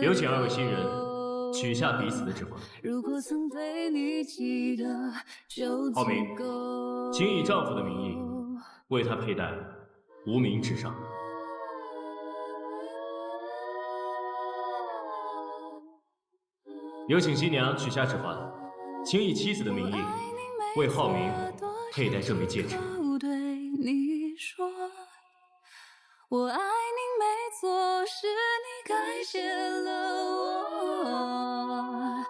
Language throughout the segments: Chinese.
有请二位新人取下彼此的指环。浩明，请以丈夫的名义为她佩戴无名指上。有请新娘取下指环，请以妻子的名义为浩明佩戴这枚戒指。我爱你没错，是你改变了我。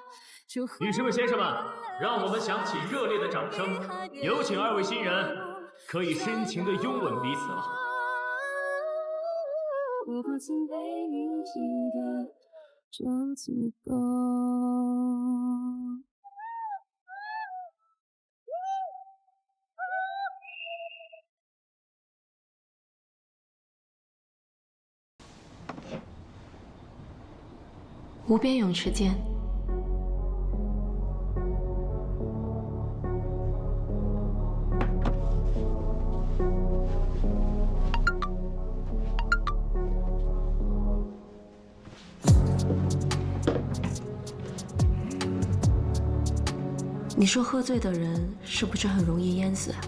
女士们、先生们，让我们响起热烈的掌声，有请二位新人可以深情地拥吻彼此了。如果曾被你记得就足够。无边泳池见。你说喝醉的人是不是很容易淹死啊？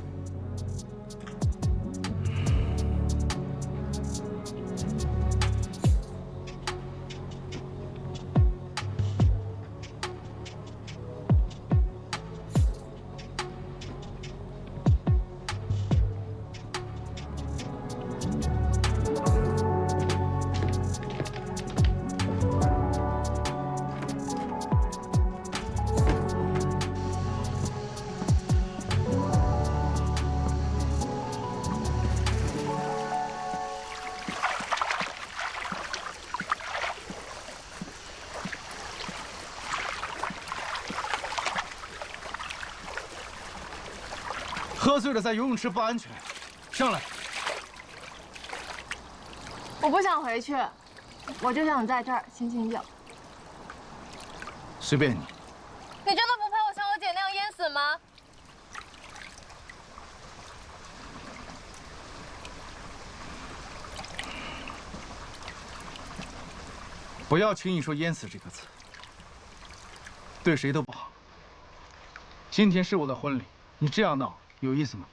喝醉了在游泳池不安全，上来。我不想回去，我就想在这儿醒醒酒。随便你。你真的不怕我像我姐那样淹死吗？不要轻易说“淹死”这个词，对谁都不好。今天是我的婚礼，你这样闹有意思吗？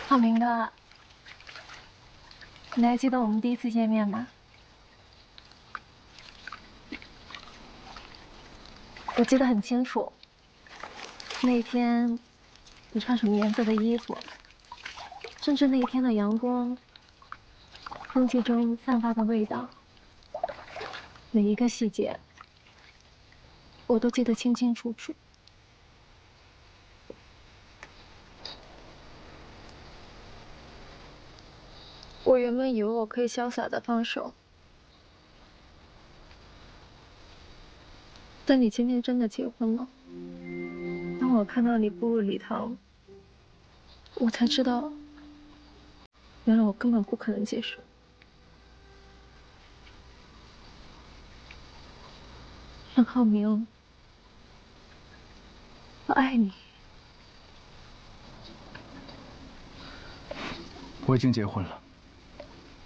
浩明哥，你还记得我们第一次见面吗？我记得很清楚。那天你穿什么颜色的衣服，甚至那一天的阳光，空气中散发的味道，每一个细节，我都记得清清楚楚。我原本以为我可以潇洒的放手，但你今天真的结婚了。当我看到你步入礼堂，我才知道，原来我根本不可能接受。任浩明，我爱你。我已经结婚了，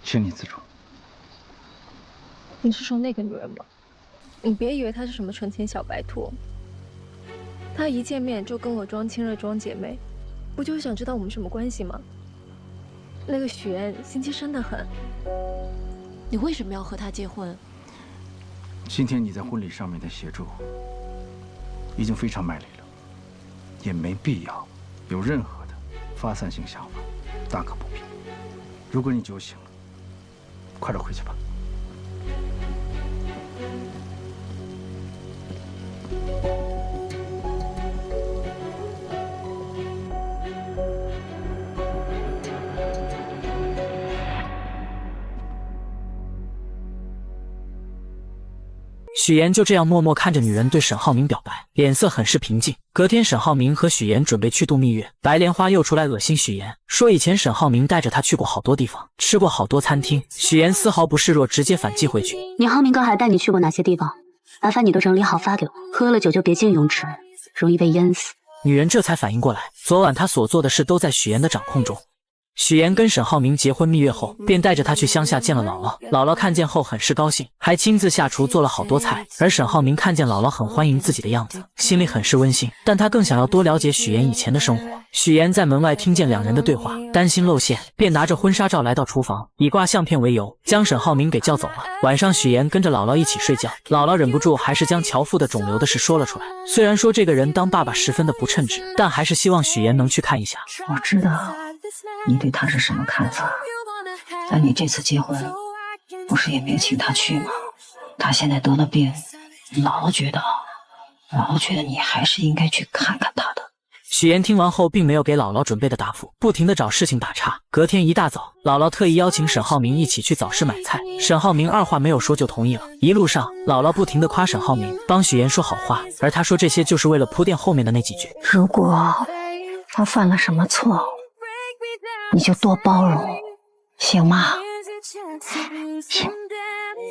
请你自重。你是说那个女人吗？你别以为她是什么纯情小白兔，她一见面就跟我装亲热装姐妹，不就是想知道我们什么关系吗？那个许愿心机深得很。你为什么要和他结婚？今天你在婚礼上面的协助已经非常卖力了，也没必要有任何的发散性想法，大可不必。如果你酒醒了，快点回去吧。许妍就这样默默看着女人对沈浩明表白，脸色很是平静。隔天，沈浩明和许妍准备去度蜜月，白莲花又出来恶心许妍，说以前沈浩明带着她去过好多地方，吃过好多餐厅。许妍丝毫不示弱，直接反击回去：你浩明哥还带你去过哪些地方？麻烦你都整理好发给我。喝了酒就别进泳池，容易被淹死。女人这才反应过来，昨晚她所做的事都在许妍的掌控中。许妍跟沈浩明结婚蜜月后，便带着他去乡下见了姥姥。姥姥看见后很是高兴，还亲自下厨做了好多菜。而沈浩明看见姥姥很欢迎自己的样子，心里很是温馨，但他更想要多了解许妍以前的生活。许妍在门外听见两人的对话，担心露馅，便拿着婚纱照来到厨房，以挂相片为由，将沈浩明给叫走了。晚上，许妍跟着姥姥一起睡觉，姥姥忍不住还是将乔父的肿瘤的事说了出来。虽然说这个人当爸爸十分的不称职，但还是希望许妍能去看一下。我知道你对他是什么看法，但你这次结婚不是也没请他去吗？他现在得了病，姥姥觉得你还是应该去看看他的。许妍听完后并没有给姥姥准备的答复，不停地找事情打岔。隔天一大早，姥姥特意邀请沈浩明一起去早市买菜，沈浩明二话没有说就同意了。一路上，姥姥不停地夸沈浩明，帮许妍说好话，而她说这些就是为了铺垫后面的那几句。如果他犯了什么错，你就多包容，行吗？行。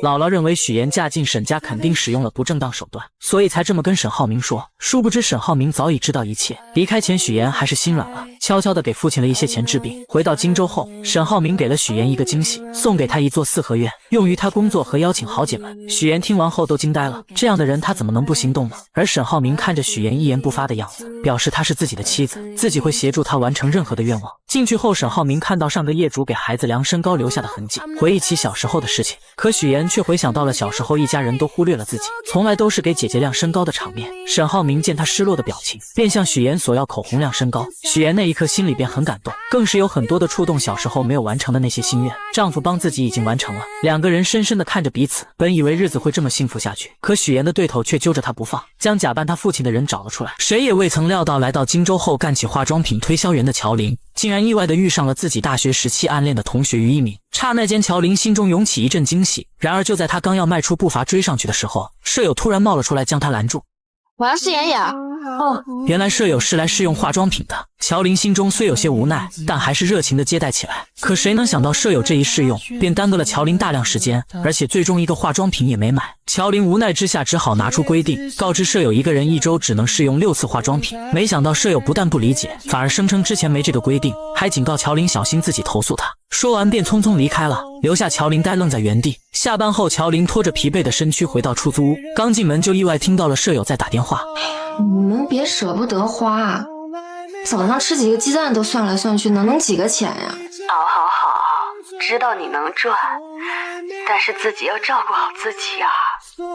姥姥认为许妍嫁进沈家肯定使用了不正当手段，所以才这么跟沈浩明说。殊不知沈浩明早已知道一切。离开前，许妍还是心软了，悄悄地给父亲了一些钱治病。回到荆州后，沈浩明给了许妍一个惊喜，送给她一座四合院，用于她工作和邀请豪姐们。许妍听完后都惊呆了，这样的人她怎么能不心动呢？而沈浩明看着许妍一言不发的样子，表示她是自己的妻子，自己会协助她完成任何的愿望。进去后，沈浩明看到上个业主给孩子量身高留下的痕迹，回忆起小时候的事情。可许妍却回想到了小时候一家人都忽略了自己，从来都是给姐姐量身高的场面。沈浩明见她失落的表情，便向许妍索要口红量身高。许妍那一刻心里便很感动，更是有很多的触动小时候没有完成的那些心愿，丈夫帮自己已经完成了。两个人深深地看着彼此，本以为日子会这么幸福下去，可许妍的对头却揪着她不放，将假扮她父亲的人找了出来。谁也未曾料到，来到荆州后干起化妆品推销员的乔林，竟然意外地遇上了自己大学时期暗恋的同学于一鸣。刹那间，乔林心中涌起一阵惊喜。然而就在他刚要迈出步伐追上去的时候，舍友突然冒了出来将他拦住。我要试妍妍。哦，原来舍友是来试用化妆品的。乔林心中虽有些无奈，但还是热情地接待起来。可谁能想到舍友这一试用，便耽搁了乔林大量时间，而且最终一个化妆品也没买。乔林无奈之下只好拿出规定，告知舍友一个人一周只能试用6次化妆品。没想到舍友不但不理解，反而声称之前没这个规定，还警告乔林小心自己投诉他。说完便匆匆离开了，留下乔林呆愣在原地。下班后，乔林拖着疲惫的身躯回到出租屋，刚进门就意外听到了舍友在打电话。你们别舍不得花，早上吃几个鸡蛋都算来算去，哪能几个钱呀？好，知道你能赚，但是自己要照顾好自己啊。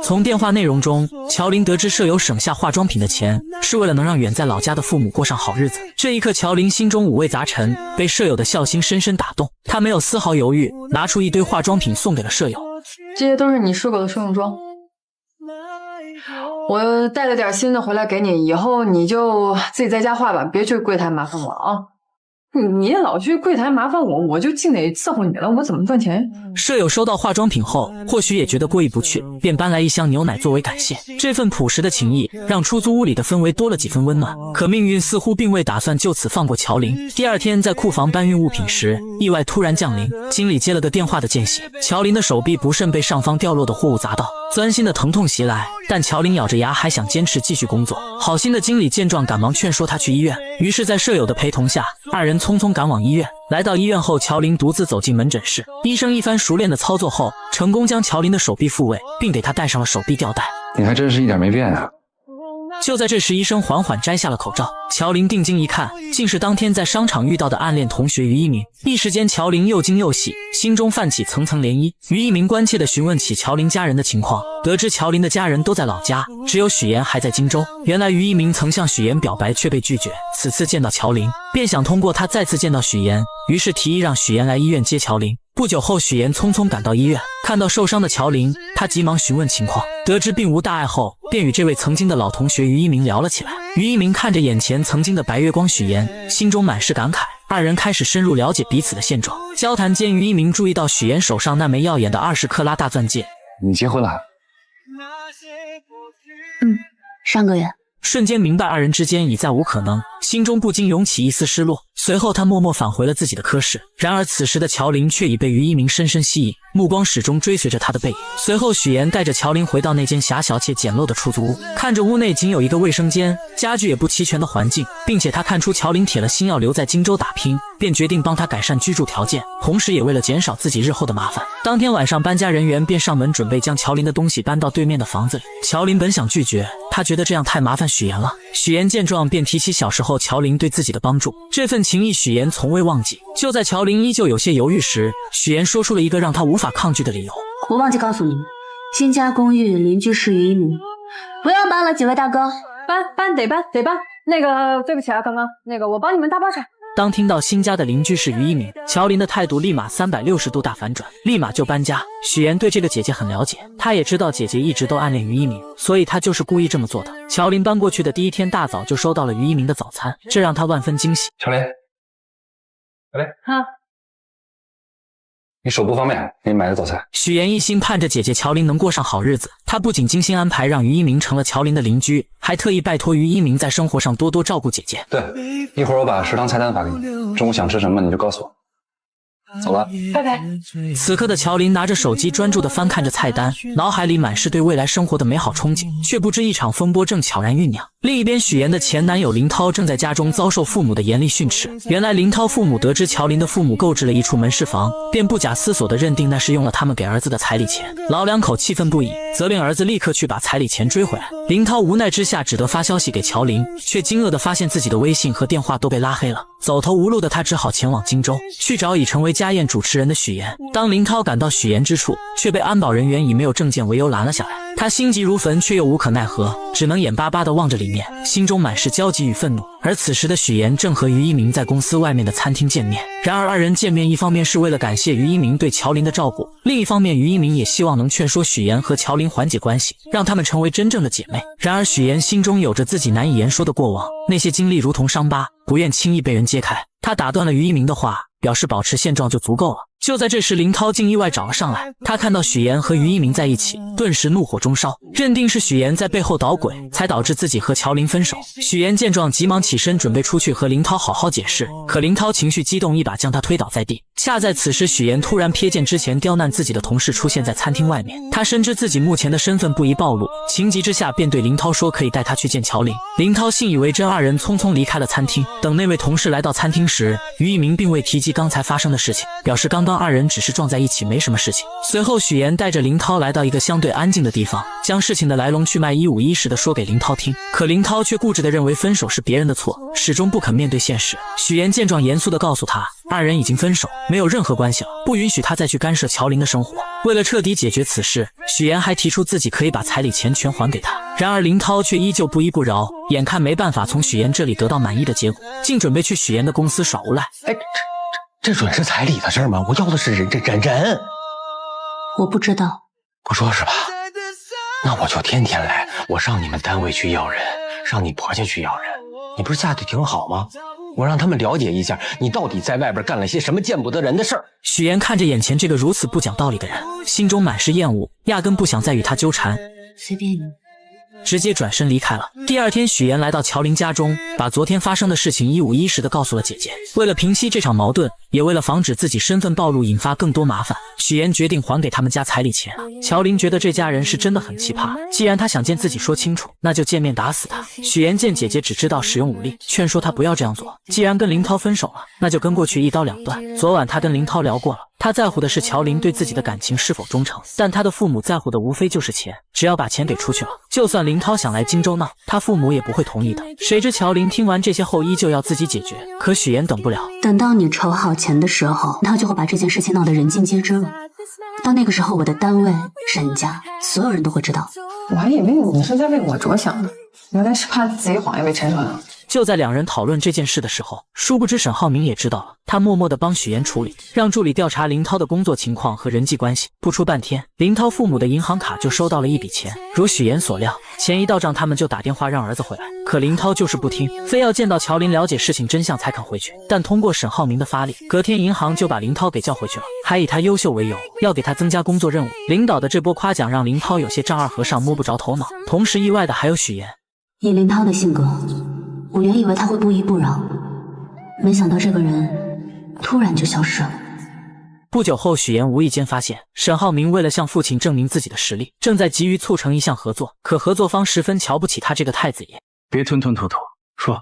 从电话内容中，乔林得知舍友省下化妆品的钱，是为了能让远在老家的父母过上好日子。这一刻，乔林心中五味杂陈，被舍友的孝心深深打动。他没有丝毫犹豫，拿出一堆化妆品送给了舍友。这些都是你试过的试用装，我带了点新的回来给你，以后你就自己在家画吧，别去柜台麻烦我啊。你老去柜台麻烦我，我就净得伺候你了，我怎么赚钱？舍友收到化妆品后，或许也觉得过意不去，便搬来一箱牛奶作为感谢。这份朴实的情谊，让出租屋里的氛围多了几分温暖。可命运似乎并未打算就此放过乔林。第二天在库房搬运物品时，意外突然降临，经理接了个电话的间隙，乔林的手臂不慎被上方掉落的货物砸到，钻心的疼痛袭来，但乔林咬着牙还想坚持继续工作。好心的经理见状赶忙劝说他去医院，于是在舍友的陪同下，二人匆匆赶往医院。来到医院后，乔林独自走进门诊室，医生一番熟练的操作后，成功将乔林的手臂复位，并给他戴上了手臂吊带。你还真是一点没变啊。就在这时，医生缓缓摘下了口罩，乔林定睛一看，竟是当天在商场遇到的暗恋同学于一鸣。一时间，乔林又惊又喜，心中泛起层层涟漪。于一鸣关切地询问起乔林家人的情况，得知乔林的家人都在老家，只有许妍还在荆州。原来于一鸣曾向许妍表白却被拒绝，此次见到乔林，便想通过他再次见到许妍，于是提议让许妍来医院接乔林。不久后，许妍匆匆赶到医院，看到受伤的乔林，她急忙询问情况，得知并无大碍后，便与这位曾经的老同学于一鸣聊了起来。于一鸣看着眼前曾经的白月光许妍，心中满是感慨。二人开始深入了解彼此的现状。交谈间，于一鸣注意到许妍手上那枚耀眼的20克拉大钻戒。你结婚了？上个月。瞬间明白二人之间已再无可能，心中不禁涌起一丝失落。随后他默默返回了自己的科室。然而此时的乔林却已被于一鸣深深吸引，目光始终追随着他的背影。随后许岩带着乔林回到那间狭小且简陋的出租屋，看着屋内仅有一个卫生间，家具也不齐全的环境，并且他看出乔林铁了心要留在荆州打拼，便决定帮他改善居住条件，同时也为了减少自己日后的麻烦。当天晚上搬家人员便上门准备将乔林的东西搬到对面的房子里。乔林本想拒绝，他觉得这样太麻烦许岩了。许岩见状便提起小时候乔林对自己的帮助，这份情谊许岩从未忘记。就在乔林依旧有些犹豫时，许岩说出了一个让他无法抗拒的理由。我忘记告诉你们，新家公寓邻居是于一鸣，不要搬了，几位大哥。搬得搬。那个对不起啊，刚刚那个我帮你们搭包产。当听到新家的邻居是于一鸣，乔林的态度立马360度大反转，立马就搬家。许岩对这个姐姐很了解，他也知道姐姐一直都暗恋于一鸣，所以他就是故意这么做的。乔林搬过去的第一天大早就收到了于一鸣的早餐，这让他万分惊喜。乔林，你手不方便，给你买的早餐。许岩一心盼着姐姐乔林能过上好日子，他不仅精心安排让于一鸣成了乔林的邻居，还特意拜托于一鸣在生活上多多照顾姐姐。对，一会儿我把食堂菜单发给你，中午想吃什么你就告诉我。走了，拜拜。此刻的乔林拿着手机专注地翻看着菜单，脑海里满是对未来生活的美好憧憬，却不知一场风波正悄然酝酿。另一边，许岩的前男友林涛正在家中遭受父母的严厉训斥。原来林涛父母得知乔林的父母购置了一处门市房，便不假思索地认定那是用了他们给儿子的彩礼钱。老两口气愤不已，责令儿子立刻去把彩礼钱追回来。林涛无奈之下只得发消息给乔林，却惊愕地发现自己的微信和电话都被拉黑了。走投无路的他只好前往荆州，去找已成为家宴主持人的许岩。当林涛赶到许岩之处，却被安保人员以没有证件为由拦了下来。他心急如焚，却又无可奈何，只能眼巴巴地望着里面，心中满是焦急与愤怒。而此时的许岩正和于一鸣在公司外面的餐厅见面。然而二人见面，一方面是为了感谢于一鸣对乔林的照顾，另一方面于一鸣也希望能劝说许岩和乔林缓解关系，让他们成为真正的姐妹。然而许岩心中有着自己难以言说的过往，那些经历如同伤疤，不愿轻易被人揭开。他打断了于一鸣的话，表示保持现状就足够了。就在这时，林涛竟意外找了上来。他看到许岩和于一鸣在一起，顿时怒火中烧，认定是许岩在背后捣鬼，才导致自己和乔林分手。许岩见状，急忙起身准备出去和林涛好好解释，可林涛情绪激动，一把将他推倒在地。恰在此时，许岩突然瞥见之前刁难自己的同事出现在餐厅外面，他深知自己目前的身份不宜暴露，情急之下便对林涛说可以带他去见乔林。林涛信以为真，二人匆匆离开了餐厅。等那位同事来到餐厅时，于一鸣并未提及刚才发生的事情，表示刚刚二人只是撞在一起，没什么事情。随后许岩带着林涛来到一个相对安静的地方，将事情的来龙去脉一五一十地说给林涛听。可林涛却固执地认为分手是别人的错，始终不肯面对现实。许岩见状，严肃地告诉他，二人已经分手，没有任何关系了，不允许他再去干涉乔林的生活。为了彻底解决此事，许岩还提出自己可以把彩礼钱全还给他。然而林涛却依旧不依不饶，眼看没办法从许岩这里得到满意的结果，竟准备去许岩的公司耍无赖。这准是彩礼的事吗？我要的是人。我不知道。不说是吧？那我就天天来，我上你们单位去要人，上你婆家去要人。你不是下去挺好吗？我让他们了解一下，你到底在外边干了些什么见不得人的事儿。许岩看着眼前这个如此不讲道理的人，心中满是厌恶，压根不想再与他纠缠。随便你。直接转身离开了。第二天，许岩来到乔林家中，把昨天发生的事情一五一十地告诉了姐姐。为了平息这场矛盾，也为了防止自己身份暴露引发更多麻烦，许岩决定还给他们家彩礼钱。乔林觉得这家人是真的很奇葩，既然他想见自己说清楚，那就见面打死他。许岩见姐姐只知道使用武力，劝说他不要这样做，既然跟林涛分手了，那就跟过去一刀两断。昨晚他跟林涛聊过了，他在乎的是乔林对自己的感情是否忠诚，但他的父母在乎的无非就是钱，只要把钱给出去了，就算林涛想来荆州闹，他父母也不会同意的。谁知乔林听完这些后依旧要自己解决，可许岩等不了。等到你筹好钱的时候，他就会把这件事情闹得人尽皆知了。到那个时候，我的单位、沈家，所有人都会知道。我还以为你是在为我着想呢，原来是怕自己谎言被拆穿了。就在两人讨论这件事的时候，殊不知沈浩明也知道了，他默默地帮许岩处理，让助理调查林涛的工作情况和人际关系。不出半天，林涛父母的银行卡就收到了一笔钱，如许岩所料，钱一到账，他们就打电话让儿子回来。可林涛就是不听，非要见到乔林了解事情真相才肯回去。但通过沈浩明的发力，隔天银行就把林涛给叫回去了，还以他优秀为由，要给他增加工作任务。领导的这波夸奖让林涛有些丈二和尚摸不着头脑，同时意外的还有许岩。以林涛的性格，我原以为他会不依不饶，没想到这个人突然就消失了。不久后，许岩无意间发现沈浩明为了向父亲证明自己的实力，正在急于促成一项合作，可合作方十分瞧不起他这个太子爷。别吞吞吐吐，说。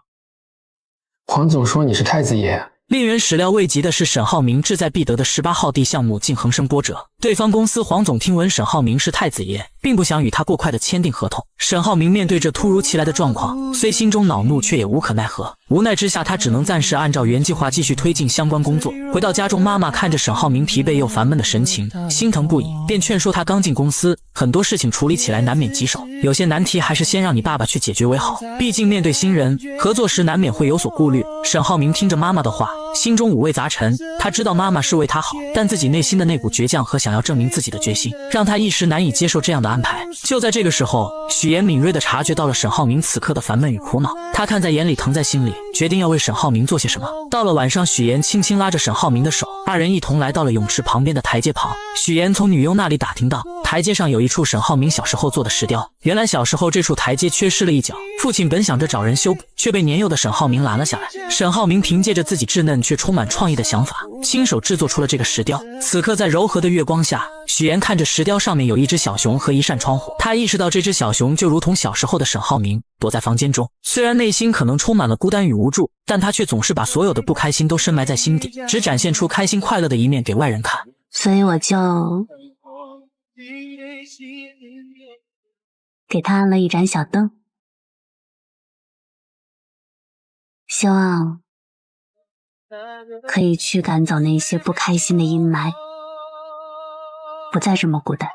黄总说你是太子爷。令人始料未及的是，沈浩明志在必得的18号地项目竟横生波折。对方公司黄总听闻沈浩明是太子爷，并不想与他过快的签订合同。沈浩明面对这突如其来的状况，虽心中恼怒，却也无可奈何。无奈之下，他只能暂时按照原计划继续推进相关工作。回到家中，妈妈看着沈浩明疲惫又烦闷的神情，心疼不已，便劝说他刚进公司，很多事情处理起来难免棘手，有些难题还是先让你爸爸去解决为好。毕竟面对新人，合作时难免会有所顾虑。沈浩明听着妈妈的话，心中五味杂陈。他知道妈妈是为他好，但自己内心的那股倔强和想要证明自己的决心，让他一时难以接受这样的安排。就在这个时候，许岩敏锐地察觉到了沈浩明此刻的烦闷与苦恼，他看在眼里，疼在心里，决定要为沈浩明做些什么。到了晚上，许岩轻轻拉着沈浩明的手，二人一同来到了泳池旁边的台阶旁。许岩从女佣那里打听到，台阶上有一处沈浩明小时候做的石雕。原来小时候这处台阶缺失了一角，父亲本想着找人修补，却被年幼的沈浩明拦了下来。沈浩明凭借着自己稚嫩却充满创意的想法，亲手制作出了这个石雕。此刻在柔和的月光下，许岩看着石雕上面有一只小熊和一扇窗户，他意识到这只小熊就如同小时候的沈浩明，躲在房间中。虽然内心可能充满了孤单与无助，但他却总是把所有的不开心都深埋在心底，只展现出开心快乐的一面给外人看。所以我就给他安了一盏小灯，希望可以驱赶走那些不开心的阴霾，不再这么孤单。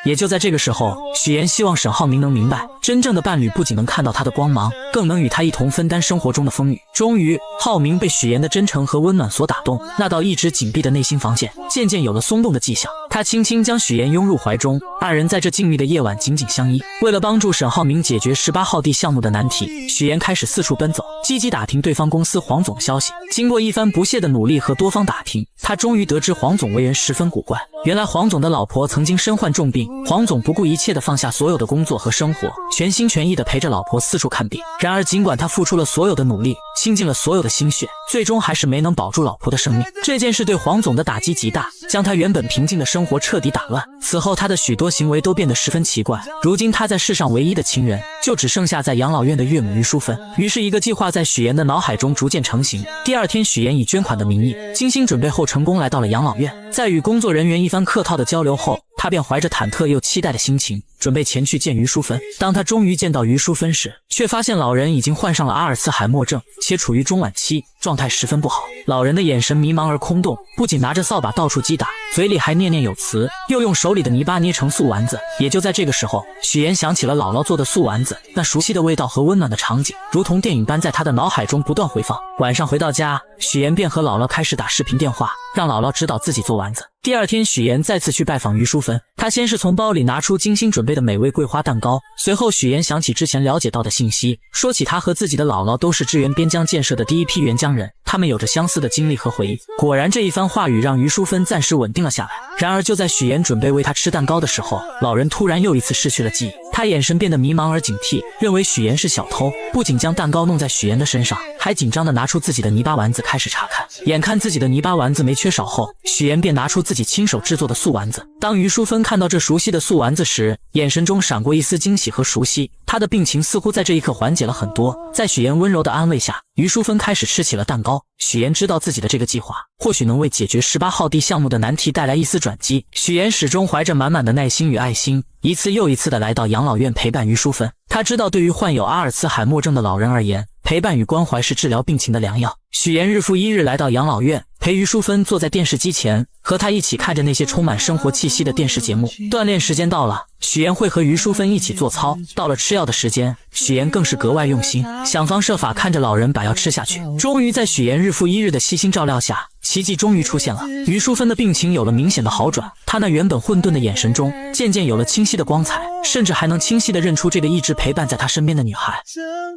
也就在这个时候，许岩希望沈浩明能明白，真正的伴侣不仅能看到他的光芒，更能与他一同分担生活中的风雨。终于，浩明被许岩的真诚和温暖所打动，那道一直紧闭的内心防线渐渐有了松动的迹象。他轻轻将许岩拥入怀中，二人在这静谧的夜晚紧紧相依。为了帮助沈浩明解决18号地项目的难题，许岩开始四处奔走，积极打听对方公司黄总的消息。经过一番不懈的努力和多方打听，他终于得知黄总为人十分古怪。原来黄总的老婆曾经身患重病，黄总不顾一切地放下所有的工作和生活，全心全意地陪着老婆四处看病。然而尽管他付出了所有的努力，倾尽了所有的心血，最终还是没能保住老婆的生命。这件事对黄总的打击极大，将他原本平静的生活彻底打乱。此后他的许多行为都变得十分奇怪，如今他在世上唯一的亲人就只剩下在养老院的岳母于淑芬。于是一个计划在许岩的脑海中逐渐成型。第二天，许岩以捐款的名义精心准备后，成功来到了养老院。在与工作人员一番客套的交流后，他便怀着忐忑又期待的心情，准备前去见于淑芬。当他终于见到于淑芬时，却发现老人已经患上了阿尔茨海默症，且处于中晚期，状态十分不好。老人的眼神迷茫而空洞，不仅拿着扫把到处击打，嘴里还念念有词，又用手里的泥巴捏成素丸子。也就在这个时候，许岩想起了姥姥做的素丸子，那熟悉的味道和温暖的场景，如同电影般在他的脑海中不断回放。晚上回到家，许岩便和姥姥开始打视频电话，让姥姥指导自己做丸子。第二天，许岩再次去拜访于淑芬，他先是从包里拿出精心准备的美味桂花蛋糕，随后许岩想起之前了解到的信息，说起他和自己的姥姥都是支援边疆建设的第一批援疆人，他们有着相似的经历和回忆。果然，这一番话语让于淑芬暂时稳定了下来。然而就在许岩准备喂他吃蛋糕的时候，老人突然又一次失去了记忆，他眼神变得迷茫而警惕，认为许岩是小偷，不仅将蛋糕弄在许岩的身上，还紧张地拿出自己的泥巴丸子开始查看。眼看自己的泥巴丸子没缺少后，许岩便拿出自己亲手制作的素丸子。当于淑芬看到这熟悉的素丸子时，眼神中闪过一丝惊喜和熟悉，她的病情似乎在这一刻缓解了很多。在许岩温柔的安慰下，于淑芬开始吃起了蛋糕。许岩知道自己的这个计划或许能为解决18号地项目的难题带来一丝转机。许岩始终怀着满满的耐心与爱心，一次又一次地来到养老院陪伴于淑芬。他知道对于患有阿尔茨海默症的老人而言，陪伴与关怀是治疗病情的良药。许岩日复一日来到养老院，陪于淑芬坐在电视机前，和她一起看着那些充满生活气息的电视节目。锻炼时间到了，许岩会和于淑芬一起做操，到了吃药的时间，许岩更是格外用心，想方设法看着老人把药吃下去。终于在许岩日复一日的悉心照料下，奇迹终于出现了，于淑芬的病情有了明显的好转，她那原本混沌的眼神中渐渐有了清晰的光彩，甚至还能清晰地认出这个一直陪伴在她身边的女孩。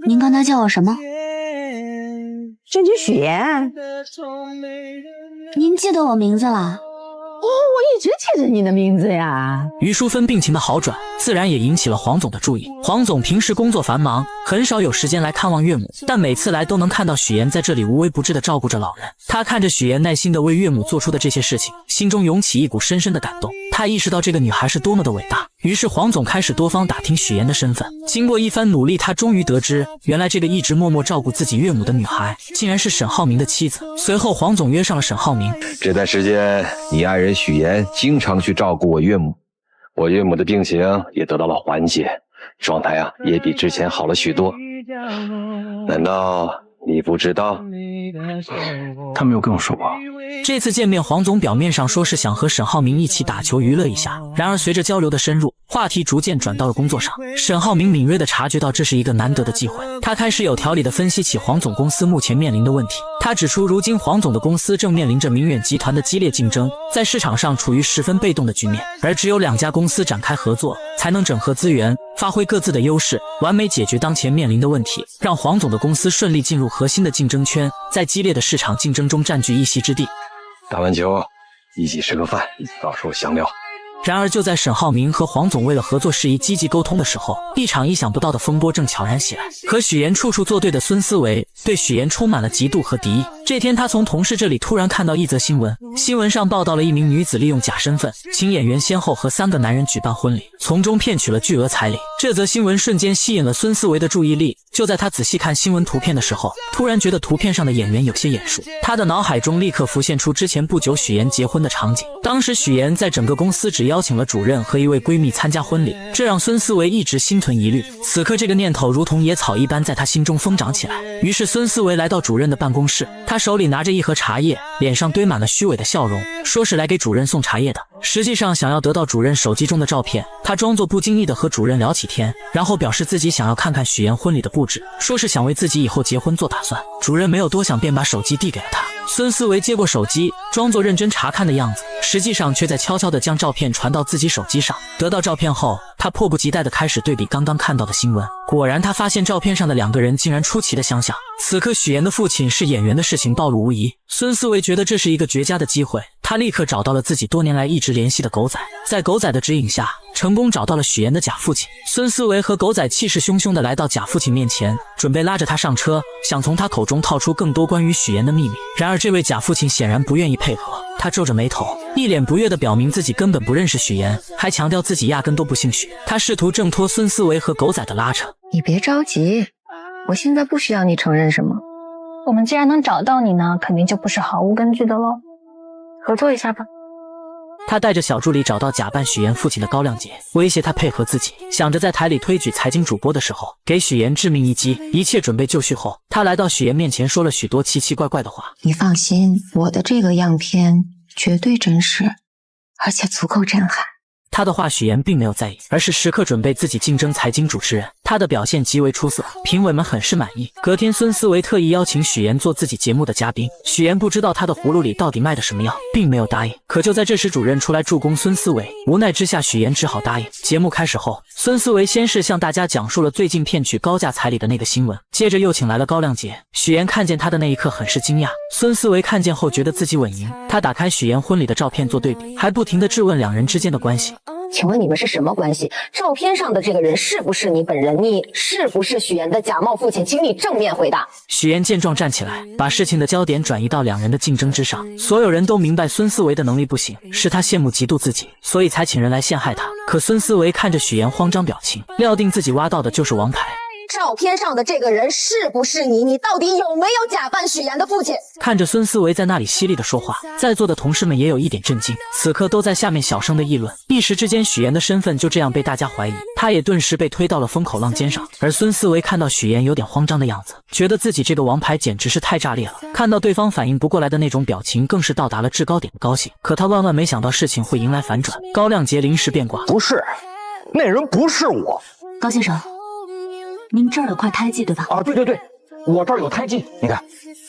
您刚才叫我什么？这就许岩。您记得我名字了？我一直记着你的名字呀。于淑芬病情的好转，自然也引起了黄总的注意。黄总平时工作繁忙，很少有时间来看望岳母，但每次来都能看到许妍在这里无微不至地照顾着老人。他看着许妍耐心地为岳母做出的这些事情，心中涌起一股深深的感动。他意识到这个女孩是多么的伟大，于是黄总开始多方打听许妍的身份。经过一番努力，他终于得知，原来这个一直默默照顾自己岳母的女孩，竟然是沈浩明的妻子。随后黄总约上了沈浩明。这段时间，你爱人许妍经常去照顾我岳母，我岳母的病情也得到了缓解，状态也比之前好了许多。难道你不知道？他没有跟我说过。这次见面，黄总表面上说是想和沈浩明一起打球娱乐一下，然而随着交流的深入，话题逐渐转到了工作上。沈浩明敏锐地察觉到这是一个难得的机会，他开始有条理地分析起黄总公司目前面临的问题。他指出，如今黄总的公司正面临着明远集团的激烈竞争，在市场上处于十分被动的局面，而只有2家公司展开合作，才能整合资源，发挥各自的优势，完美解决当前面临的问题，让黄总的公司顺利进入核心的竞争圈，在激烈的市场竞争中占据一席之地。打完球一起吃个饭，到时候详聊。然而就在沈浩明和黄总为了合作事宜积极沟通的时候，一场意想不到的风波正悄然袭来。和许妍处处作对的孙思维对许妍充满了嫉妒和敌意。这天他从同事这里突然看到一则新闻，新闻上报道了一名女子利用假身份，请演员先后和3个男人举办婚礼，从中骗取了巨额彩礼。这则新闻瞬间吸引了孙思维的注意力，就在他仔细看新闻图片的时候，突然觉得图片上的演员有些眼熟，他的脑海中立刻浮现出之前不久许妍结婚的场景。当时许妍在整个公司只邀请了主任和一位闺蜜参加婚礼，这让孙思维一直心存疑虑。此刻这个念头如同野草一般在他心中疯长起来。于是孙思维来到主任的办公室，他手里拿着一盒茶叶，脸上堆满了虚伪的笑容，说是来给主任送茶叶的，实际上想要得到主任手机中的照片。他装作不经意地和主任聊起天，然后表示自己想要看看许妍婚礼的布置，说是想为自己以后结婚做打算。主任没有多想，便把手机递给了他。孙思维接过手机，装作认真查看的样子，实际上却在悄悄地将照片传到自己手机上。得到照片后，他迫不及待地开始对比刚刚看到的新闻。果然，他发现照片上的2个人竟然出奇的相像。此刻许妍的父亲是演员的事情暴露无遗，孙思维觉得这是一个绝佳的机会，他立刻找到了自己多年来一直联系的狗仔，在狗仔的指引下，成功找到了许妍的假父亲。孙思维和狗仔气势汹汹地来到假父亲面前，准备拉着他上车，想从他口中套出更多关于许妍的秘密。然而这位假父亲显然不愿意配合，他皱着眉头，一脸不悦地表明自己根本不认识许妍，还强调自己压根都不姓许。他试图挣脱孙思维和狗仔的拉扯。你别着急，我现在不需要你承认什么。我们既然能找到你呢，肯定就不是毫无根据的喽。合作一下吧。他带着小助理找到假扮许妍父亲的高亮杰，威胁他配合自己，想着在台里推举财经主播的时候给许妍致命一击。一切准备就绪后，他来到许妍面前说了许多奇奇怪怪的话。你放心，我的这个样片绝对真实，而且足够震撼。他的话许妍并没有在意，而是时刻准备自己竞争财经主持人。他的表现极为出色，评委们很是满意。隔天孙思维特意邀请许妍做自己节目的嘉宾，许妍不知道他的葫芦里到底卖的什么药，并没有答应。可就在这时，主任出来助攻孙思维，无奈之下许妍只好答应。节目开始后，孙思维先是向大家讲述了最近骗取高价彩礼的那个新闻，接着又请来了高亮杰。许妍看见他的那一刻很是惊讶，孙思维看见后觉得自己稳赢。他打开许妍婚礼的照片做对比，还不停地质问2人之间的关系。请问你们是什么关系？照片上的这个人是不是你本人？你是不是许妍的假冒父亲？请你正面回答。许妍见状站起来，把事情的焦点转移到2人的竞争之上。所有人都明白孙思维的能力不行，是他羡慕嫉妒自己，所以才请人来陷害他。可孙思维看着许妍慌张表情，料定自己挖到的就是王牌。照片上的这个人是不是你？你到底有没有假扮许妍的父亲？看着孙思维在那里犀利的说话，在座的同事们也有一点震惊，此刻都在下面小声的议论。一时之间，许妍的身份就这样被大家怀疑，她也顿时被推到了风口浪尖上。而孙思维看到许妍有点慌张的样子，觉得自己这个王牌简直是太炸裂了。看到对方反应不过来的那种表情，更是到达了制高点的高兴。可他万万没想到事情会迎来反转，高亮杰临时变卦，不是，那人不是我。高先生，您这儿有块胎记对吧？啊，对，我这儿有胎记，你看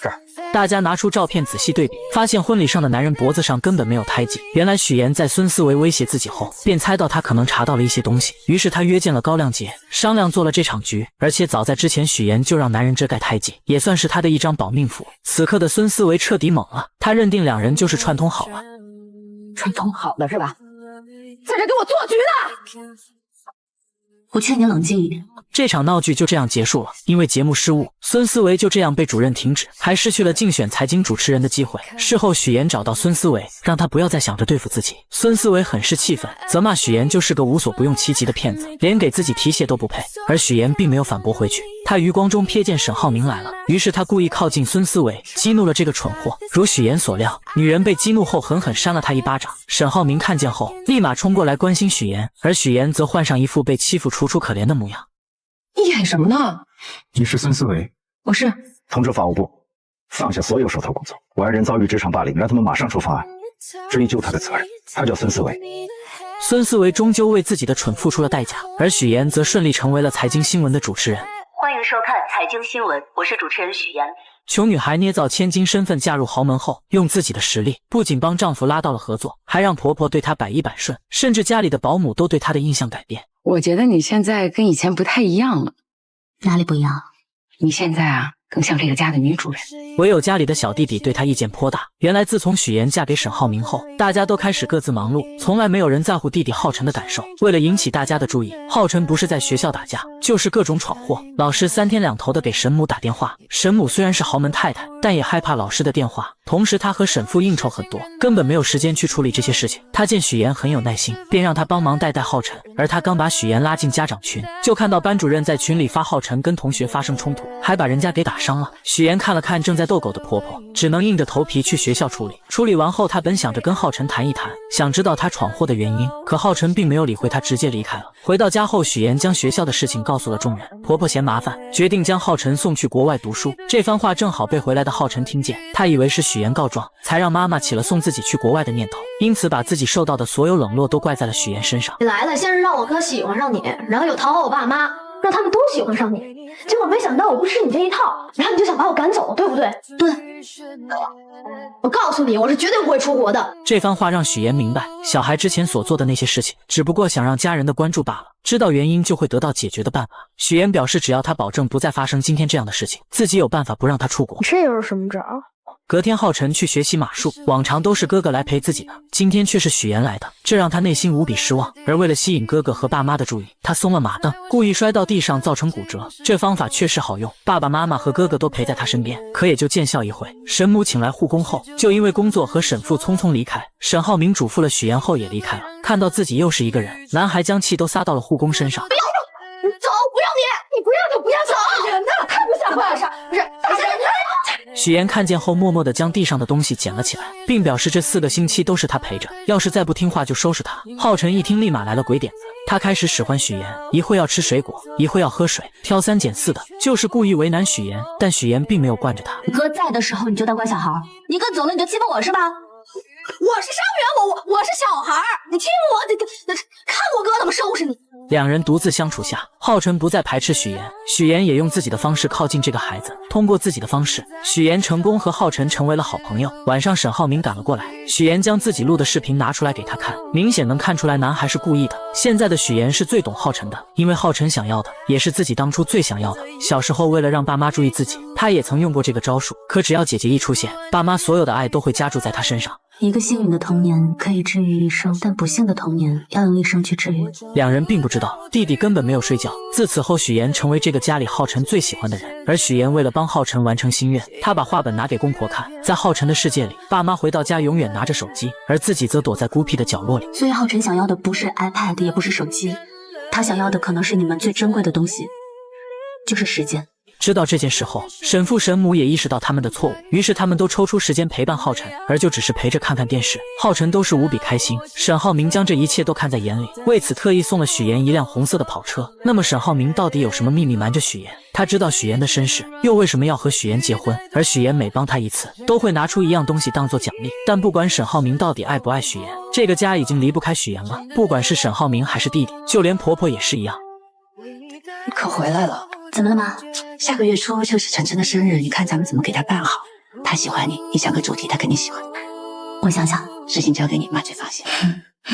这儿。大家拿出照片仔细对比，发现婚礼上的男人脖子上根本没有胎记。原来许妍在孙思维威胁自己后，便猜到他可能查到了一些东西，于是他约见了高亮杰，商量做了这场局。而且早在之前，许妍就让男人遮盖胎记，也算是他的一张保命符。此刻的孙思维彻底懵了，他认定2人就是串通好了。串通好的是吧？在这给我做局呢！我劝你冷静一点。这场闹剧就这样结束了，因为节目失误，孙思维就这样被主任停职，还失去了竞选财经主持人的机会。事后许岩找到孙思维，让他不要再想着对付自己。孙思维很是气愤，责骂许岩就是个无所不用其极的骗子，连给自己提鞋都不配。而许岩并没有反驳回去，他余光中瞥见沈浩明来了，于是他故意靠近孙思维，激怒了这个蠢货。如许岩所料，女人被激怒后狠狠扇了他一巴掌。沈浩明看见后，立马冲过来关心许岩，而许岩则换上一副被欺负楚楚可怜的模样。你演什么呢？你是孙思维？我是。通知法务部，放下所有手头工作。我爱人遭遇职场霸凌，让他们马上出方案，追究他的责任。他叫孙思维。孙思维终究为自己的蠢付出了代价，而许岩则顺利成为了财经新闻的主持人。欢迎收看财经新闻，我是主持人许岩。穷女孩捏造千金身份嫁入豪门后，用自己的实力不仅帮丈夫拉到了合作，还让婆婆对她百依百顺，甚至家里的保姆都对她的印象改变。我觉得你现在跟以前不太一样了。哪里不一样？你现在啊，更像这个家的女主人。唯有家里的小弟弟对她意见颇大。原来自从许岩嫁给沈浩明后，大家都开始各自忙碌，从来没有人在乎弟弟浩辰的感受。为了引起大家的注意，浩辰不是在学校打架，就是各种闯祸。老师三天两头的给沈母打电话，沈母虽然是豪门太太，但也害怕老师的电话。同时她和沈父应酬很多，根本没有时间去处理这些事情。她见许岩很有耐心，便让他帮忙带浩辰。而她刚把许岩拉进家长群，就看到班主任在群里发浩辰跟同学发生冲突，还把人家给打伤了。许岩看了看正在逗狗的婆婆，只能硬着头皮去学校处理。处理完后，她本想着跟浩辰谈一谈，想知道他闯祸的原因，可浩辰并没有理会她，直接离开了。回到家后，许岩将学校的事情告诉了众人。婆婆嫌麻烦，决定将浩辰送去国外读书。这番话正好被回来的浩辰听见，他以为是许岩告状，才让妈妈起了送自己去国外的念头，因此把自己受到的所有冷落都怪在了许岩身上。你来了，先是让我哥喜欢上你，然后又讨好我爸妈，让他们都喜欢上你，结果没想到我不吃你这一套，然后你就想把我赶走，对不对？对。我告诉你，我是绝对不会出国的。这番话让许岩明白，小孩之前所做的那些事情，只不过想让家人的关注罢了。知道原因就会得到解决的办法。许岩表示，只要他保证不再发生今天这样的事情，自己有办法不让他出国。这又是什么招？隔天，浩辰去学习马术，往常都是哥哥来陪自己的，今天却是许岩来的，这让他内心无比失望。而为了吸引哥哥和爸妈的注意，他松了马蹬，故意摔到地上，造成骨折。这方法确实好用，爸爸妈妈和哥哥都陪在他身边，可也就见效一回。沈母请来护工后，就因为工作和沈父匆匆离开。沈浩明嘱咐了许岩后也离开了。看到自己又是一个人，男孩将气都撒到了护工身上。不要走，不要你不要就不要走，人呢？太不像话了，不是大家许岩看见后，默默地将地上的东西捡了起来，并表示这4个星期都是他陪着，要是再不听话就收拾他。浩辰一听，立马来了鬼点子，他开始使唤许岩，一会要吃水果，一会要喝水，挑3拣4的，就是故意为难许岩。但许岩并没有惯着他。哥在的时候你就当乖小孩，你哥走了你就欺负我是吧？我是伤员，我是小孩，你欺负我，看我哥怎么收拾你。两人独自相处下，浩辰不再排斥许岩，许岩也用自己的方式靠近这个孩子。通过自己的方式，许岩成功和浩辰成为了好朋友。晚上，沈浩明赶了过来，许岩将自己录的视频拿出来给他看，明显能看出来男孩是故意的。现在的许岩是最懂浩辰的，因为浩辰想要的也是自己当初最想要的。小时候为了让爸妈注意自己，他也曾用过这个招数，可只要姐姐一出现，爸妈所有的爱都会加注在他身上。一个幸运的童年可以治愈一生，但不幸的童年要用一生去治愈。两人并不知道，弟弟根本没有睡觉。自此后，许岩成为这个家里浩辰最喜欢的人。而许岩为了帮浩辰完成心愿，他把画本拿给公婆看。在浩辰的世界里，爸妈回到家永远拿着手机，而自己则躲在孤僻的角落里。所以浩辰想要的不是 iPad， 也不是手机，他想要的可能是你们最珍贵的东西，就是时间。知道这件事后，沈父沈母也意识到他们的错误，于是他们都抽出时间陪伴浩辰，而就只是陪着看看电视，浩辰都是无比开心。沈浩明将这一切都看在眼里，为此特意送了许岩一辆红色的跑车。那么沈浩明到底有什么秘密瞒着许岩？他知道许岩的身世，又为什么要和许岩结婚？而许岩每帮他一次，都会拿出一样东西当做奖励。但不管沈浩明到底爱不爱许岩，这个家已经离不开许岩了。不管是沈浩明还是弟弟，就连婆婆也是一样。你可回来了。怎么了吗？下个月初就是晨晨的生日，你看咱们怎么给他办好？他喜欢你，你想个主题他肯定喜欢。我想想，事情交给你，妈最放心。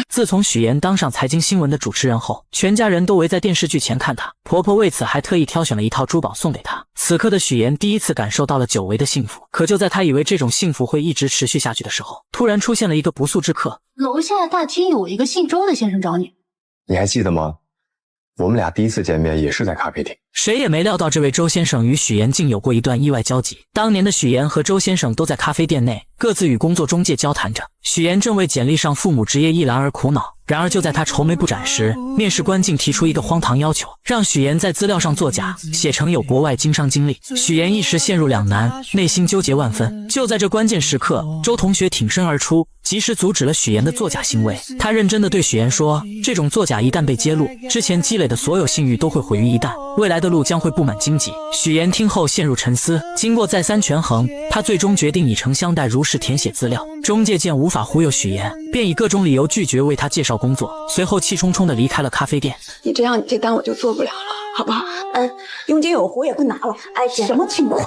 自从许妍当上财经新闻的主持人后，全家人都围在电视剧前看她。婆婆为此还特意挑选了一套珠宝送给她。此刻的许妍第一次感受到了久违的幸福。可就在她以为这种幸福会一直持续下去的时候，突然出现了一个不速之客。楼下大厅有一个姓周的先生找你。你还记得吗？我们俩第一次见面也是在咖啡厅。谁也没料到这位周先生与许妍竟有过一段意外交集。当年的许妍和周先生都在咖啡店内，各自与工作中介交谈着。许妍正为简历上父母职业一栏而苦恼，然而就在她愁眉不展时，面试官竟提出一个荒唐要求，让许妍在资料上作假，写成有国外经商经历。许妍一时陷入两难，内心纠结万分。就在这关键时刻，周同学挺身而出，及时阻止了许妍的作假行为。他认真地对许妍说，这种作假一旦被揭露，之前积累的所有信誉都会毁于一旦，未来的路将会布满荆棘。许妍听后陷入沉思，经过再三权衡，她最终决定以诚相待，如实填写资料。中介见无法忽悠许妍，便以各种理由拒绝为她介绍工作，随后气冲冲地离开了咖啡店。你这样，你这单我就做不了了，好不好？佣金有糊也不拿了。哎，什么情况？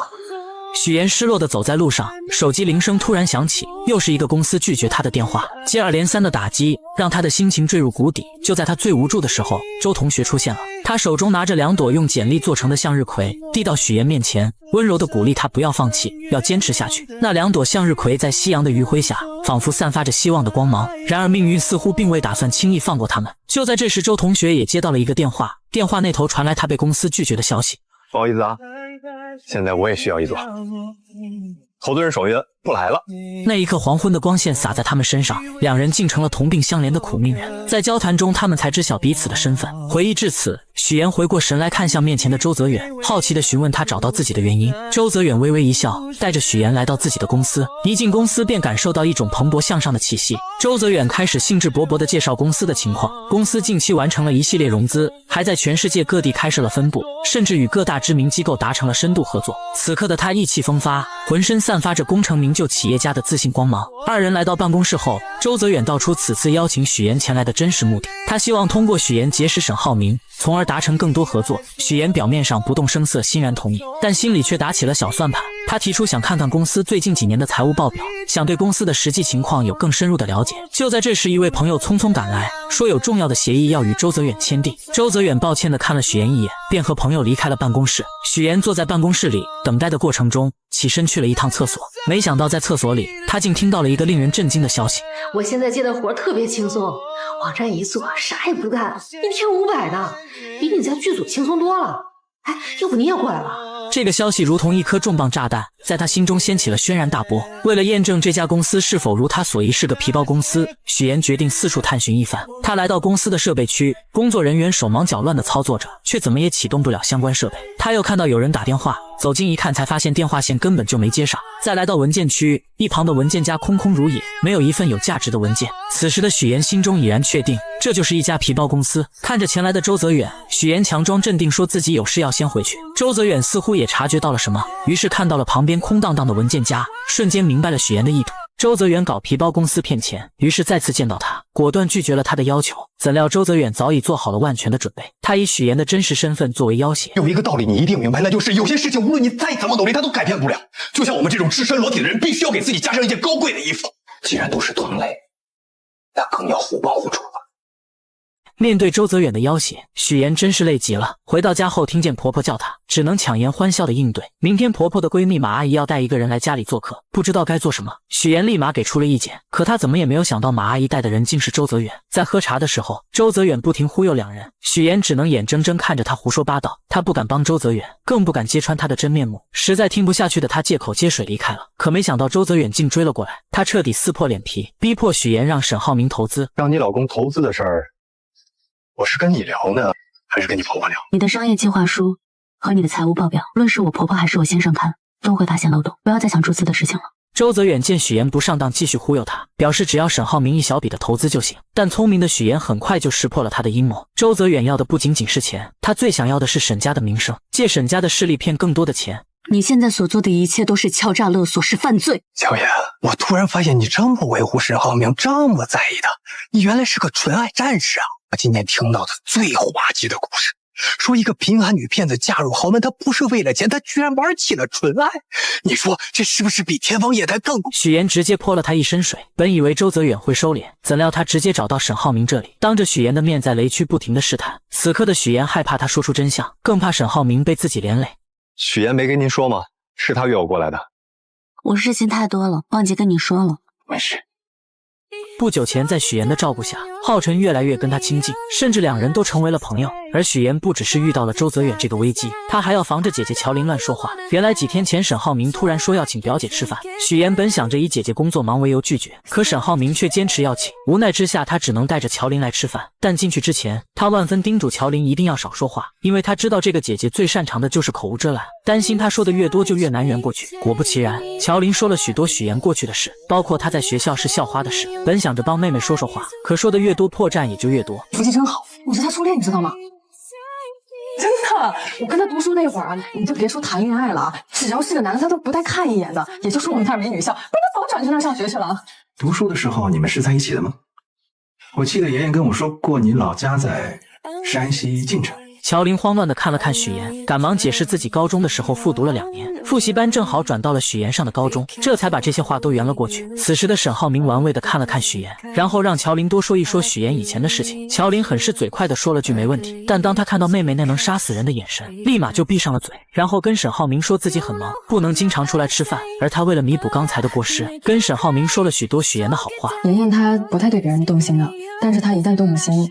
许妍失落地走在路上，手机铃声突然响起，又是一个公司拒绝她的电话。接二连三的打击让她的心情坠入谷底。就在她最无助的时候，周同学出现了。他手中拿着2朵用简历做成的向日葵，递到许妍面前，温柔地鼓励她不要放弃，要坚持下去。那2朵向日葵在夕阳的余晖下，仿佛散发着希望的光芒。然而命运似乎并未打算轻易放过他们。就在这时，周同学也接到了一个电话，电话那头传来他被公司拒绝的消息。不好意思啊，现在我也需要一朵。投资人手约不来了。那一刻，黄昏的光线洒在他们身上，两人竟成了同病相怜的苦命人。在交谈中，他们才知晓彼此的身份。回忆至此，许妍回过神来，看向面前的周泽远，好奇地询问他找到自己的原因。周泽远微微一笑，带着许妍来到自己的公司。一进公司便感受到一种蓬勃向上的气息。周泽远开始兴致勃勃地介绍公司的情况。公司近期完成了一系列融资，还在全世界各地开设了分部，甚至与各大知名机构达成了深度合作。此刻的他意气风发，浑身散发着功成名就企业家的自信光芒。二人来到办公室后，周泽远道出此次邀请许妍前来的真实目的。他希望通过许妍结识沈浩明，从而达成更多合作。许妍表面上不动声色，欣然同意，但心里却打起了小算盘。他提出想看看公司最近几年的财务报表，想对公司的实际情况有更深入的了解。就在这时，一位朋友匆匆赶来，说有重要的协议要与周泽远签订。周泽远抱歉地看了许妍一眼，便和朋友离开了办公室。许妍坐在办公室里等待的过程中，起身去了一趟厕所。没想到在厕所里，他竟听到了一个令人震惊的消息。我现在接的活特别轻松，网站一做，啥也不干，一天500的，比你在剧组轻松多了。哎，要不你也过来吧？这个消息如同一颗重磅炸弹，在他心中掀起了轩然大波。为了验证这家公司是否如他所疑是个皮包公司，许妍决定四处探寻一番。他来到公司的设备区，工作人员手忙脚乱地操作着，却怎么也启动不了相关设备。他又看到有人打电话，走近一看，才发现电话线根本就没接上。再来到文件区，一旁的文件夹空空如也，没有一份有价值的文件。此时的许妍心中已然确定，这就是一家皮包公司。看着前来的周泽远，许妍强装镇定，说自己有事要先回去。周泽远似乎也察觉到了什么，于是看到了旁边空荡荡的文件夹，瞬间明白了许妍的意图。周泽远搞皮包公司骗钱，于是再次见到他，果断拒绝了他的要求。怎料周泽远早已做好了万全的准备，他以许妍的真实身份作为要挟。有一个道理你一定明白，那就是有些事情无论你再怎么努力，他都改变不了。就像我们这种赤身裸体的人，必须要给自己加上一件高贵的衣服。既然都是同类，那更要互帮互助了。面对周泽远的要挟，许妍真是累极了。回到家后，听见婆婆叫她，只能强颜欢笑的应对。明天婆婆的闺蜜马阿姨要带一个人来家里做客，不知道该做什么。许妍立马给出了意见，可她怎么也没有想到马阿姨带的人竟是周泽远。在喝茶的时候，周泽远不停忽悠两人，许妍只能眼睁睁看着他胡说八道。她不敢帮周泽远，更不敢揭穿他的真面目。实在听不下去的她借口接水离开了。可没想到周泽远竟追了过来，他彻底撕破脸皮，逼迫许妍让沈浩明投资。让你老公投资的事儿，我是跟你聊呢，还是跟你婆婆聊？你的商业计划书和你的财务报表，无论是我婆婆还是我先生看，都会发现漏洞。不要再想诸此的事情了。周泽远见许妍不上当，继续忽悠他，表示只要沈浩明一小笔的投资就行。但聪明的许妍很快就识破了他的阴谋。周泽远要的不仅仅是钱，他最想要的是沈家的名声，借沈家的势力骗更多的钱。你现在所做的一切都是敲诈勒索，是犯罪。小妍，我突然发现你这么维护沈浩明，这么在意他，你原来是个纯爱战士啊！我今天听到的最滑稽的故事，说一个贫寒女骗子嫁入豪门，她不是为了钱，她居然玩起了纯爱。你说这是不是比天方夜谭更？许岩直接泼了他一身水，本以为周泽远会收敛，怎料他直接找到沈浩明这里，当着许岩的面在雷区不停的试探。此刻的许岩害怕他说出真相，更怕沈浩明被自己连累。许岩没跟您说吗？是他约我过来的。我事情太多了，忘记跟你说了。没事。不久前，在许岩的照顾下，浩辰越来越跟他亲近，甚至两人都成为了朋友。而许岩不只是遇到了周泽远这个危机，他还要防着姐姐乔琳乱说话。原来几天前，沈浩明突然说要请表姐吃饭，许岩本想着以姐姐工作忙为由拒绝，可沈浩明却坚持要请，无奈之下，他只能带着乔琳来吃饭。但进去之前，他万分叮嘱乔琳一定要少说话，因为他知道这个姐姐最擅长的就是口无遮拦，担心他说的越多就越难圆过去。果不其然，乔琳说了许多许岩过去的事，包括他在学校是校花的事。本想着帮妹妹说说话，可说的越多，破绽也就越多。福气真好，我是他初恋，你知道吗？真的，我跟他读书那会儿啊，你就别说谈恋爱了，只要是个男的他都不带看一眼的，也就是我们那儿没女校，不然他早转去那儿上学去了。读书的时候你们是在一起的吗？我记得妍妍跟我说过你老家在山西晋城。乔琳慌乱地看了看许岩，赶忙解释自己高中的时候复读了2年，复习班正好转到了许岩上的高中，这才把这些话都圆了过去。此时的沈浩明玩味地看了看许岩，然后让乔琳多说一说许岩以前的事情。乔琳很是嘴快地说了句没问题，但当他看到妹妹那能杀死人的眼神，立马就闭上了嘴，然后跟沈浩明说自己很忙，不能经常出来吃饭，而他为了弥补刚才的过失，跟沈浩明说了许多许岩的好话。妍妍她不太对别人动心的，但是她一旦动了心，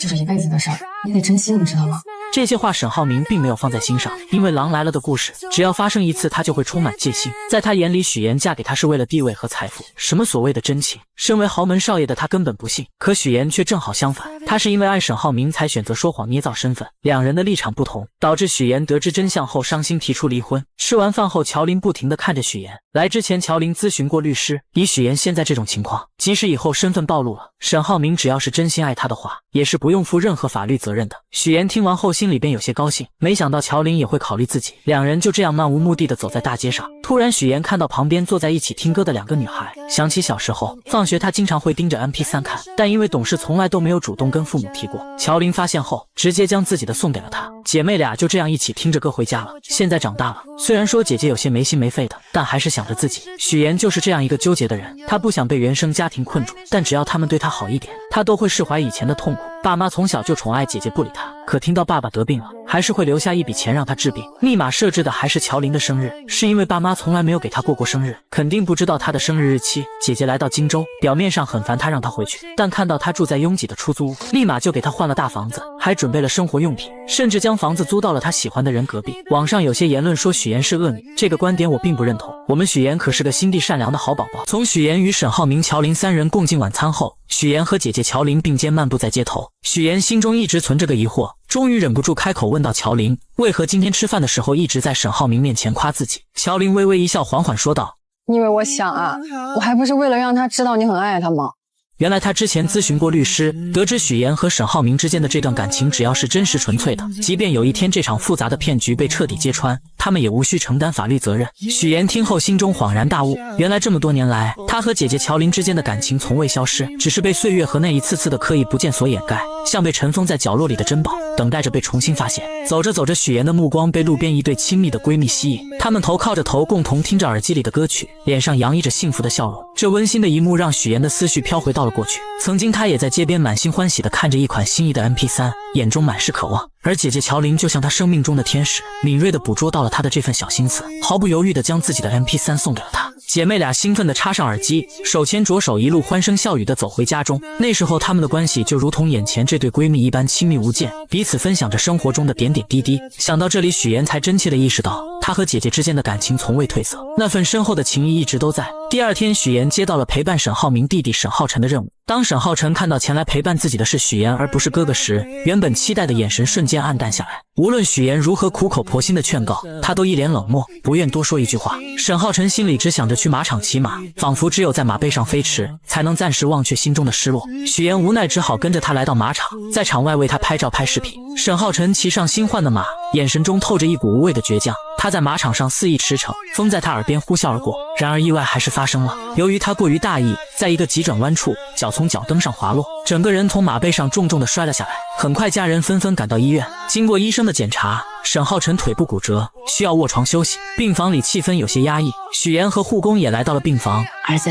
就是一辈子的事儿，你得珍惜，你知道吗？这些话沈浩明并没有放在心上，因为狼来了的故事只要发生一次，他就会充满戒心。在他眼里，许岩嫁给他是为了地位和财富，什么所谓的真情，身为豪门少爷的他根本不信。可许岩却正好相反，他是因为爱沈浩明才选择说谎捏造身份，两人的立场不同，导致许岩得知真相后伤心提出离婚。吃完饭后，乔琳不停地看着许岩。来之前，乔琳咨询过律师，以许岩现在这种情况，即使以后身份暴露了，沈浩明只要是真心爱他的话，也是不用负任何法律责任的。许岩听完后心里便有些高兴，没想到乔琳也会考虑自己。两人就这样漫无目的地走在大街上，突然许岩看到旁边坐在一起听歌的2个女孩，想起小时候放学他经常会盯着 MP3 看，但因为懂事从来都没有主动跟父母提过。乔琳发现后直接将自己的送给了他，姐妹俩就这样一起听着歌回家了。现在长大了，虽然说姐姐有些没心没肺的，但还是想着自己。许岩就是这样一个纠结的人，他不想被原生家庭困住，但只要他们对他好一点，他都会释怀以前的痛苦。爸妈从小就宠爱姐姐不理他，可听到爸爸得病了，还是会留下一笔钱让他治病。密码设置的还是乔琳的生日，是因为爸妈从来没有给他过生日，肯定不知道他的生日日期。姐姐来到荆州，表面上很烦他让他回去，但看到他住在拥挤的出租屋，立马就给他换了大房子，还准备了生活用品，甚至将房子租到了他喜欢的人隔壁。网上有些言论说许岩是恶女，这个观点我并不认同，我们许岩可是个心地善良的好宝宝。从许岩与沈浩明、乔琳3人共进晚餐后，许岩和姐姐乔琳并肩漫步在街头。许岩心中一直存着个疑惑，终于忍不住开口问到乔琳，为何今天吃饭的时候一直在沈浩明面前夸自己？乔琳微微一笑，缓缓说道，因为我想啊，我还不是为了让他知道你很爱他吗？原来他之前咨询过律师，得知许岩和沈浩明之间的这段感情只要是真实纯粹的，即便有一天这场复杂的骗局被彻底揭穿，他们也无需承担法律责任。许岩听后心中恍然大悟，原来这么多年来，他和姐姐乔琳之间的感情从未消失，只是被岁月和那一次次的刻意不见所掩盖，像被尘封在角落里的珍宝，等待着被重新发现。走着走着，许岩的目光被路边一对亲密的闺蜜吸引，她们头靠着头，共同听着耳机里的歌曲，脸上洋溢着幸福的笑容。这温馨的一幕让许岩的思绪飘回到了过去，曾经他也在街边满心欢喜地看着一款心仪的 MP3， 眼中满是渴望。而姐姐乔琳就像他生命中的天使，敏锐地捕捉到了他的这份小心思，毫不犹豫地将自己的 MP3 送给了他。姐妹俩兴奋地插上耳机，手牵着手，一路欢声笑语地走回家中。那时候她们的关系就如同眼前这对闺蜜一般亲密无间，彼此分享着生活中的点点滴滴。想到这里，许岩才真切地意识到，他和姐姐之间的感情从未褪色，那份深厚的情谊一直都在。第二天，许岩接到了陪伴沈浩明弟弟沈浩辰的任务。当沈浩辰看到前来陪伴自己的是许岩而不是哥哥时，原本期待的眼神瞬间暗淡下来。无论许岩如何苦口婆心的劝告，他都一脸冷漠，不愿多说一句话。沈浩辰心里只想着去马场骑马，仿佛只有在马背上飞驰，才能暂时忘却心中的失落。许岩无奈只好跟着他来到马场，在场外为他拍照拍视频。沈浩辰骑上新换的马，眼神中透着一股无畏的倔强。他在马场上肆意驰骋，风在他耳边呼啸而过。然而意外还是发生了，由于他过于大意，在一个急转弯处，脚从脚蹬上滑落，整个人从马背上重重地摔了下来。很快家人纷纷赶到医院，经过医生的检查，沈浩辰腿部骨折，需要卧床休息。病房里气氛有些压抑，许岩和护工也来到了病房。儿子，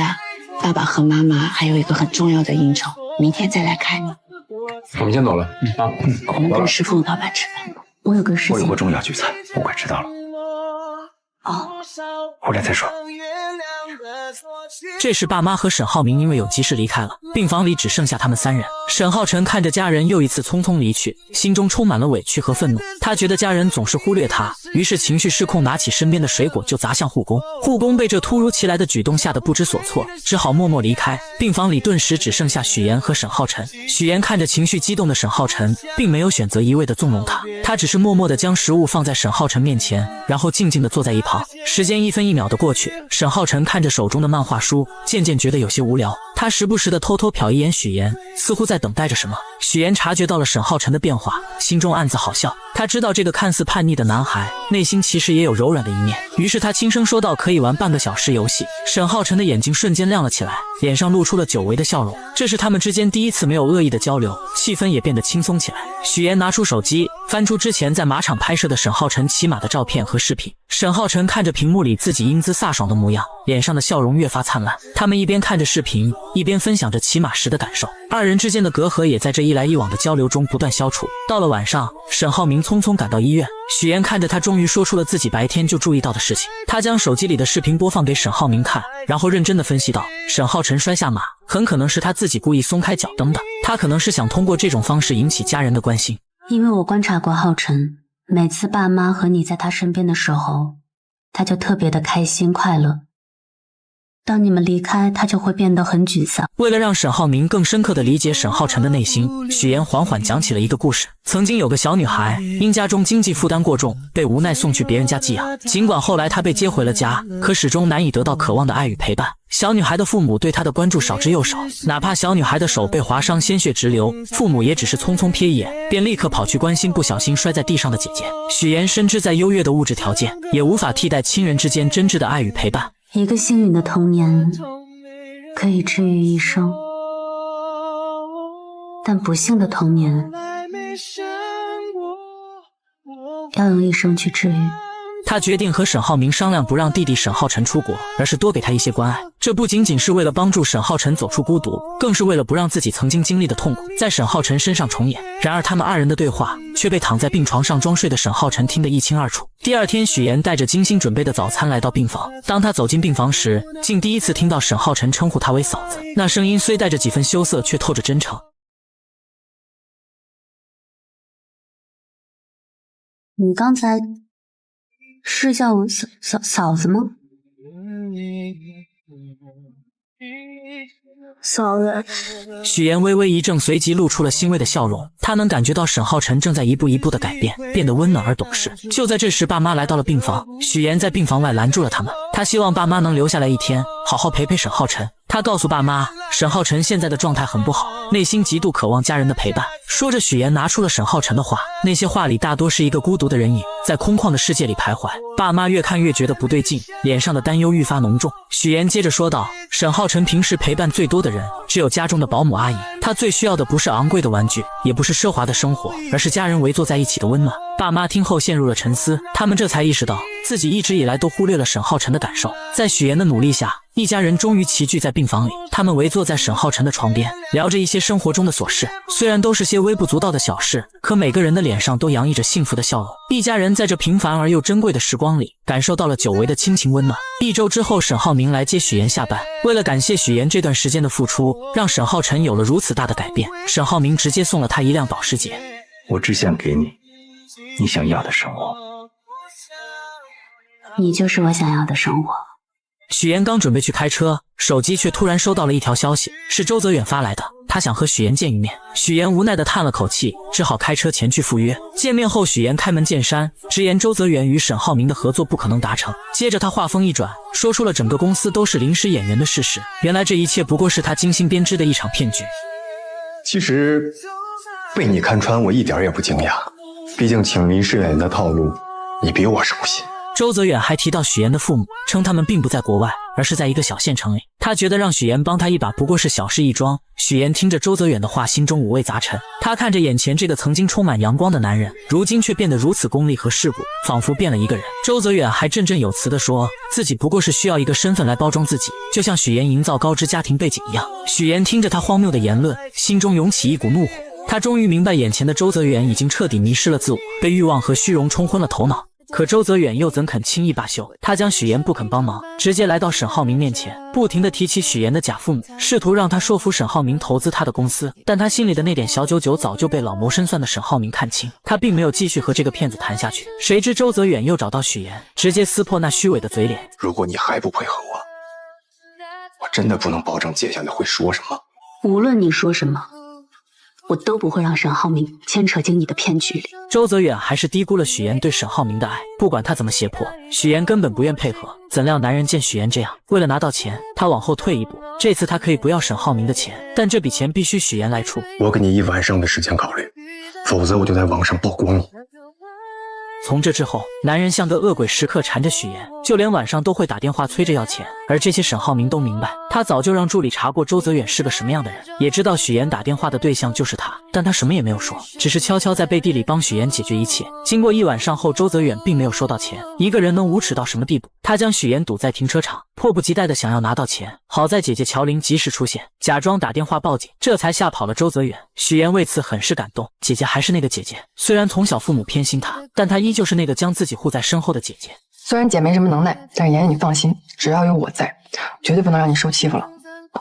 爸爸和妈妈还有一个很重要的应酬，明天再来看你。我们先走了。我们跟师傅老板吃饭。我有个事情。我有个重要聚餐，我快迟到了。哦，回来再说。这时爸妈和沈浩明因为有急事离开了，病房里只剩下他们3人。沈浩辰看着家人又一次匆匆离去，心中充满了委屈和愤怒。他觉得家人总是忽略他，于是情绪失控，拿起身边的水果就砸向护工。护工被这突如其来的举动吓得不知所措，只好默默离开。病房里顿时只剩下许岩和沈浩辰。许岩看着情绪激动的沈浩辰，并没有选择一味的纵容他，他只是默默地将食物放在沈浩辰面前，然后静静地坐在一旁。时间1分1秒的过去，沈浩辰看着手中的漫画书，渐渐觉得有些无聊。他时不时地偷偷瞟一眼许岩，似乎在等待着什么。许岩察觉到了沈浩辰的变化，心中暗自好笑。他知道这个看似叛逆的男孩，内心其实也有柔软的一面。于是他轻声说道：“可以玩半个小时游戏。”沈浩辰的眼睛瞬间亮了起来，脸上露出了久违的笑容。这是他们之间第一次没有恶意的交流，气氛也变得轻松起来。许岩拿出手机，翻出之前在马场拍摄的沈浩辰骑马的照片和视频。沈浩辰看着屏幕里自己英姿飒爽的模样，脸上的笑容越发灿烂。他们一边看着视频，一边分享着骑马时的感受。二人之间的隔阂也在这一来一往的交流中不断消除。到了晚上，沈浩明匆匆赶到医院，许岩看着他终于说出了自己白天就注意到的事情。他将手机里的视频播放给沈浩明看，然后认真地分析道：沈浩辰摔下马，很可能是他自己故意松开脚蹬的，他可能是想通过这种方式引起家人的关心。因为我观察过浩辰，每次爸妈和你在他身边的时候，他就特别的开心快乐。当你们离开，他就会变得很沮丧。为了让沈浩明更深刻地理解沈浩辰的内心，许岩缓缓讲起了一个故事。曾经有个小女孩，因家中经济负担过重，被无奈送去别人家寄养。尽管后来她被接回了家，可始终难以得到渴望的爱与陪伴。小女孩的父母对她的关注少之又少，哪怕小女孩的手被划伤，鲜血直流，父母也只是匆匆瞥一眼，便立刻跑去关心不小心摔在地上的姐姐。许岩深知，在优越的物质条件也无法替代亲人之间真挚的爱与陪伴。一个幸运的童年可以治愈一生，但不幸的童年要用一生去治愈。他决定和沈浩明商量，不让弟弟沈浩辰出国，而是多给他一些关爱。这不仅仅是为了帮助沈浩辰走出孤独，更是为了不让自己曾经经历的痛苦在沈浩辰身上重演。然而他们2人的对话却被躺在病床上装睡的沈浩辰听得一清二楚。第二天，许岩带着精心准备的早餐来到病房。当他走进病房时，竟第一次听到沈浩辰称呼他为嫂子，那声音虽带着几分羞涩，却透着真诚。你刚才是叫我嫂子吗？嫂子。许岩微微一怔，随即露出了欣慰的笑容。他能感觉到沈浩辰正在一步一步的改变，变得温暖而懂事。就在这时，爸妈来到了病房，许岩在病房外拦住了他们。他希望爸妈能留下来一天，好好陪陪沈浩辰。他告诉爸妈，沈浩辰现在的状态很不好，内心极度渴望家人的陪伴。说着，许岩拿出了沈浩辰的话，那些话里大多是一个孤独的人影，在空旷的世界里徘徊。爸妈越看越觉得不对劲，脸上的担忧愈发浓重。许岩接着说道：沈浩辰平时陪伴最多的人只有家中的保姆阿姨，他最需要的不是昂贵的玩具，也不是奢华的生活，而是家人围坐在一起的温暖。爸妈听后陷入了沉思，他们这才意识到自己一直以来都忽略了沈浩辰的感受。在许岩的努力下，一家人终于齐聚在病房里，他们围坐在沈浩辰的床边，聊着一些生活中的琐事。虽然都是些微不足道的小事，可每个人的脸上都洋溢着幸福的笑容。一家人在这平凡而又珍贵的时光里，感受到了久违的亲情温暖。1周之后，沈浩明来接许岩下班。为了感谢许岩这段时间的付出，让沈浩辰有了如此大的改变，沈浩明直接送了他一辆保时捷。我只想给你你想要的生活。你就是我想要的生活。许岩刚准备去开车，手机却突然收到了一条消息，是周泽远发来的，他想和许岩见一面。许岩无奈地叹了口气，只好开车前去赴约。见面后，许岩开门见山，直言周泽远与沈浩明的合作不可能达成。接着他话锋一转，说出了整个公司都是临时演员的事实。原来这一切不过是他精心编织的一场骗局。其实被你看穿，我一点也不惊讶，毕竟请临时演员的套路，你比我熟悉。周泽远还提到许岩的父母，称他们并不在国外，而是在一个小县城里。他觉得让许岩帮他一把不过是小事一桩。许岩听着周泽远的话，心中五味杂陈。他看着眼前这个曾经充满阳光的男人，如今却变得如此功利和世故，仿佛变了一个人。周泽远还振振有词地说，自己不过是需要一个身份来包装自己，就像许岩营造高知家庭背景一样。许岩听着他荒谬的言论，心中涌起一股怒火。他终于明白，眼前的周泽远已经彻底迷失了自我，被欲望和虚荣冲昏了头脑。可周泽远又怎肯轻易罢休？他将许岩不肯帮忙，直接来到沈浩明面前，不停地提起许岩的假父母，试图让他说服沈浩明投资他的公司。但他心里的那点小九九早就被老谋深算的沈浩明看清，他并没有继续和这个骗子谈下去。谁知周泽远又找到许岩，直接撕破那虚伪的嘴脸。如果你还不配合我真的不能保证接下来会说什么。无论你说什么，我都不会让沈浩明牵扯进你的骗局里。周泽远还是低估了许岩对沈浩明的爱，不管他怎么胁迫，许岩根本不愿配合。怎料男人见许岩这样，为了拿到钱，他往后退一步。这次他可以不要沈浩明的钱，但这笔钱必须许岩来出。我给你1晚上的时间考虑，否则我就在网上曝光你。从这之后，男人像个恶鬼，时刻缠着许岩，就连晚上都会打电话催着要钱。而这些沈浩明都明白，他早就让助理查过周泽远是个什么样的人，也知道许岩打电话的对象就是他，但他什么也没有说，只是悄悄在背地里帮许岩解决一切。经过1晚上后，周泽远并没有收到钱。一个人能无耻到什么地步？他将许岩堵在停车场，迫不及待地想要拿到钱。好在姐姐乔琳及时出现，假装打电话报警，这才吓跑了周泽远。许岩为此很是感动，姐姐还是那个姐姐，虽然从小父母偏心她，但她依旧是那个将自己护在身后的姐姐。虽然姐没什么能耐，但是妍妍你放心，只要有我在，绝对不能让你受欺负了，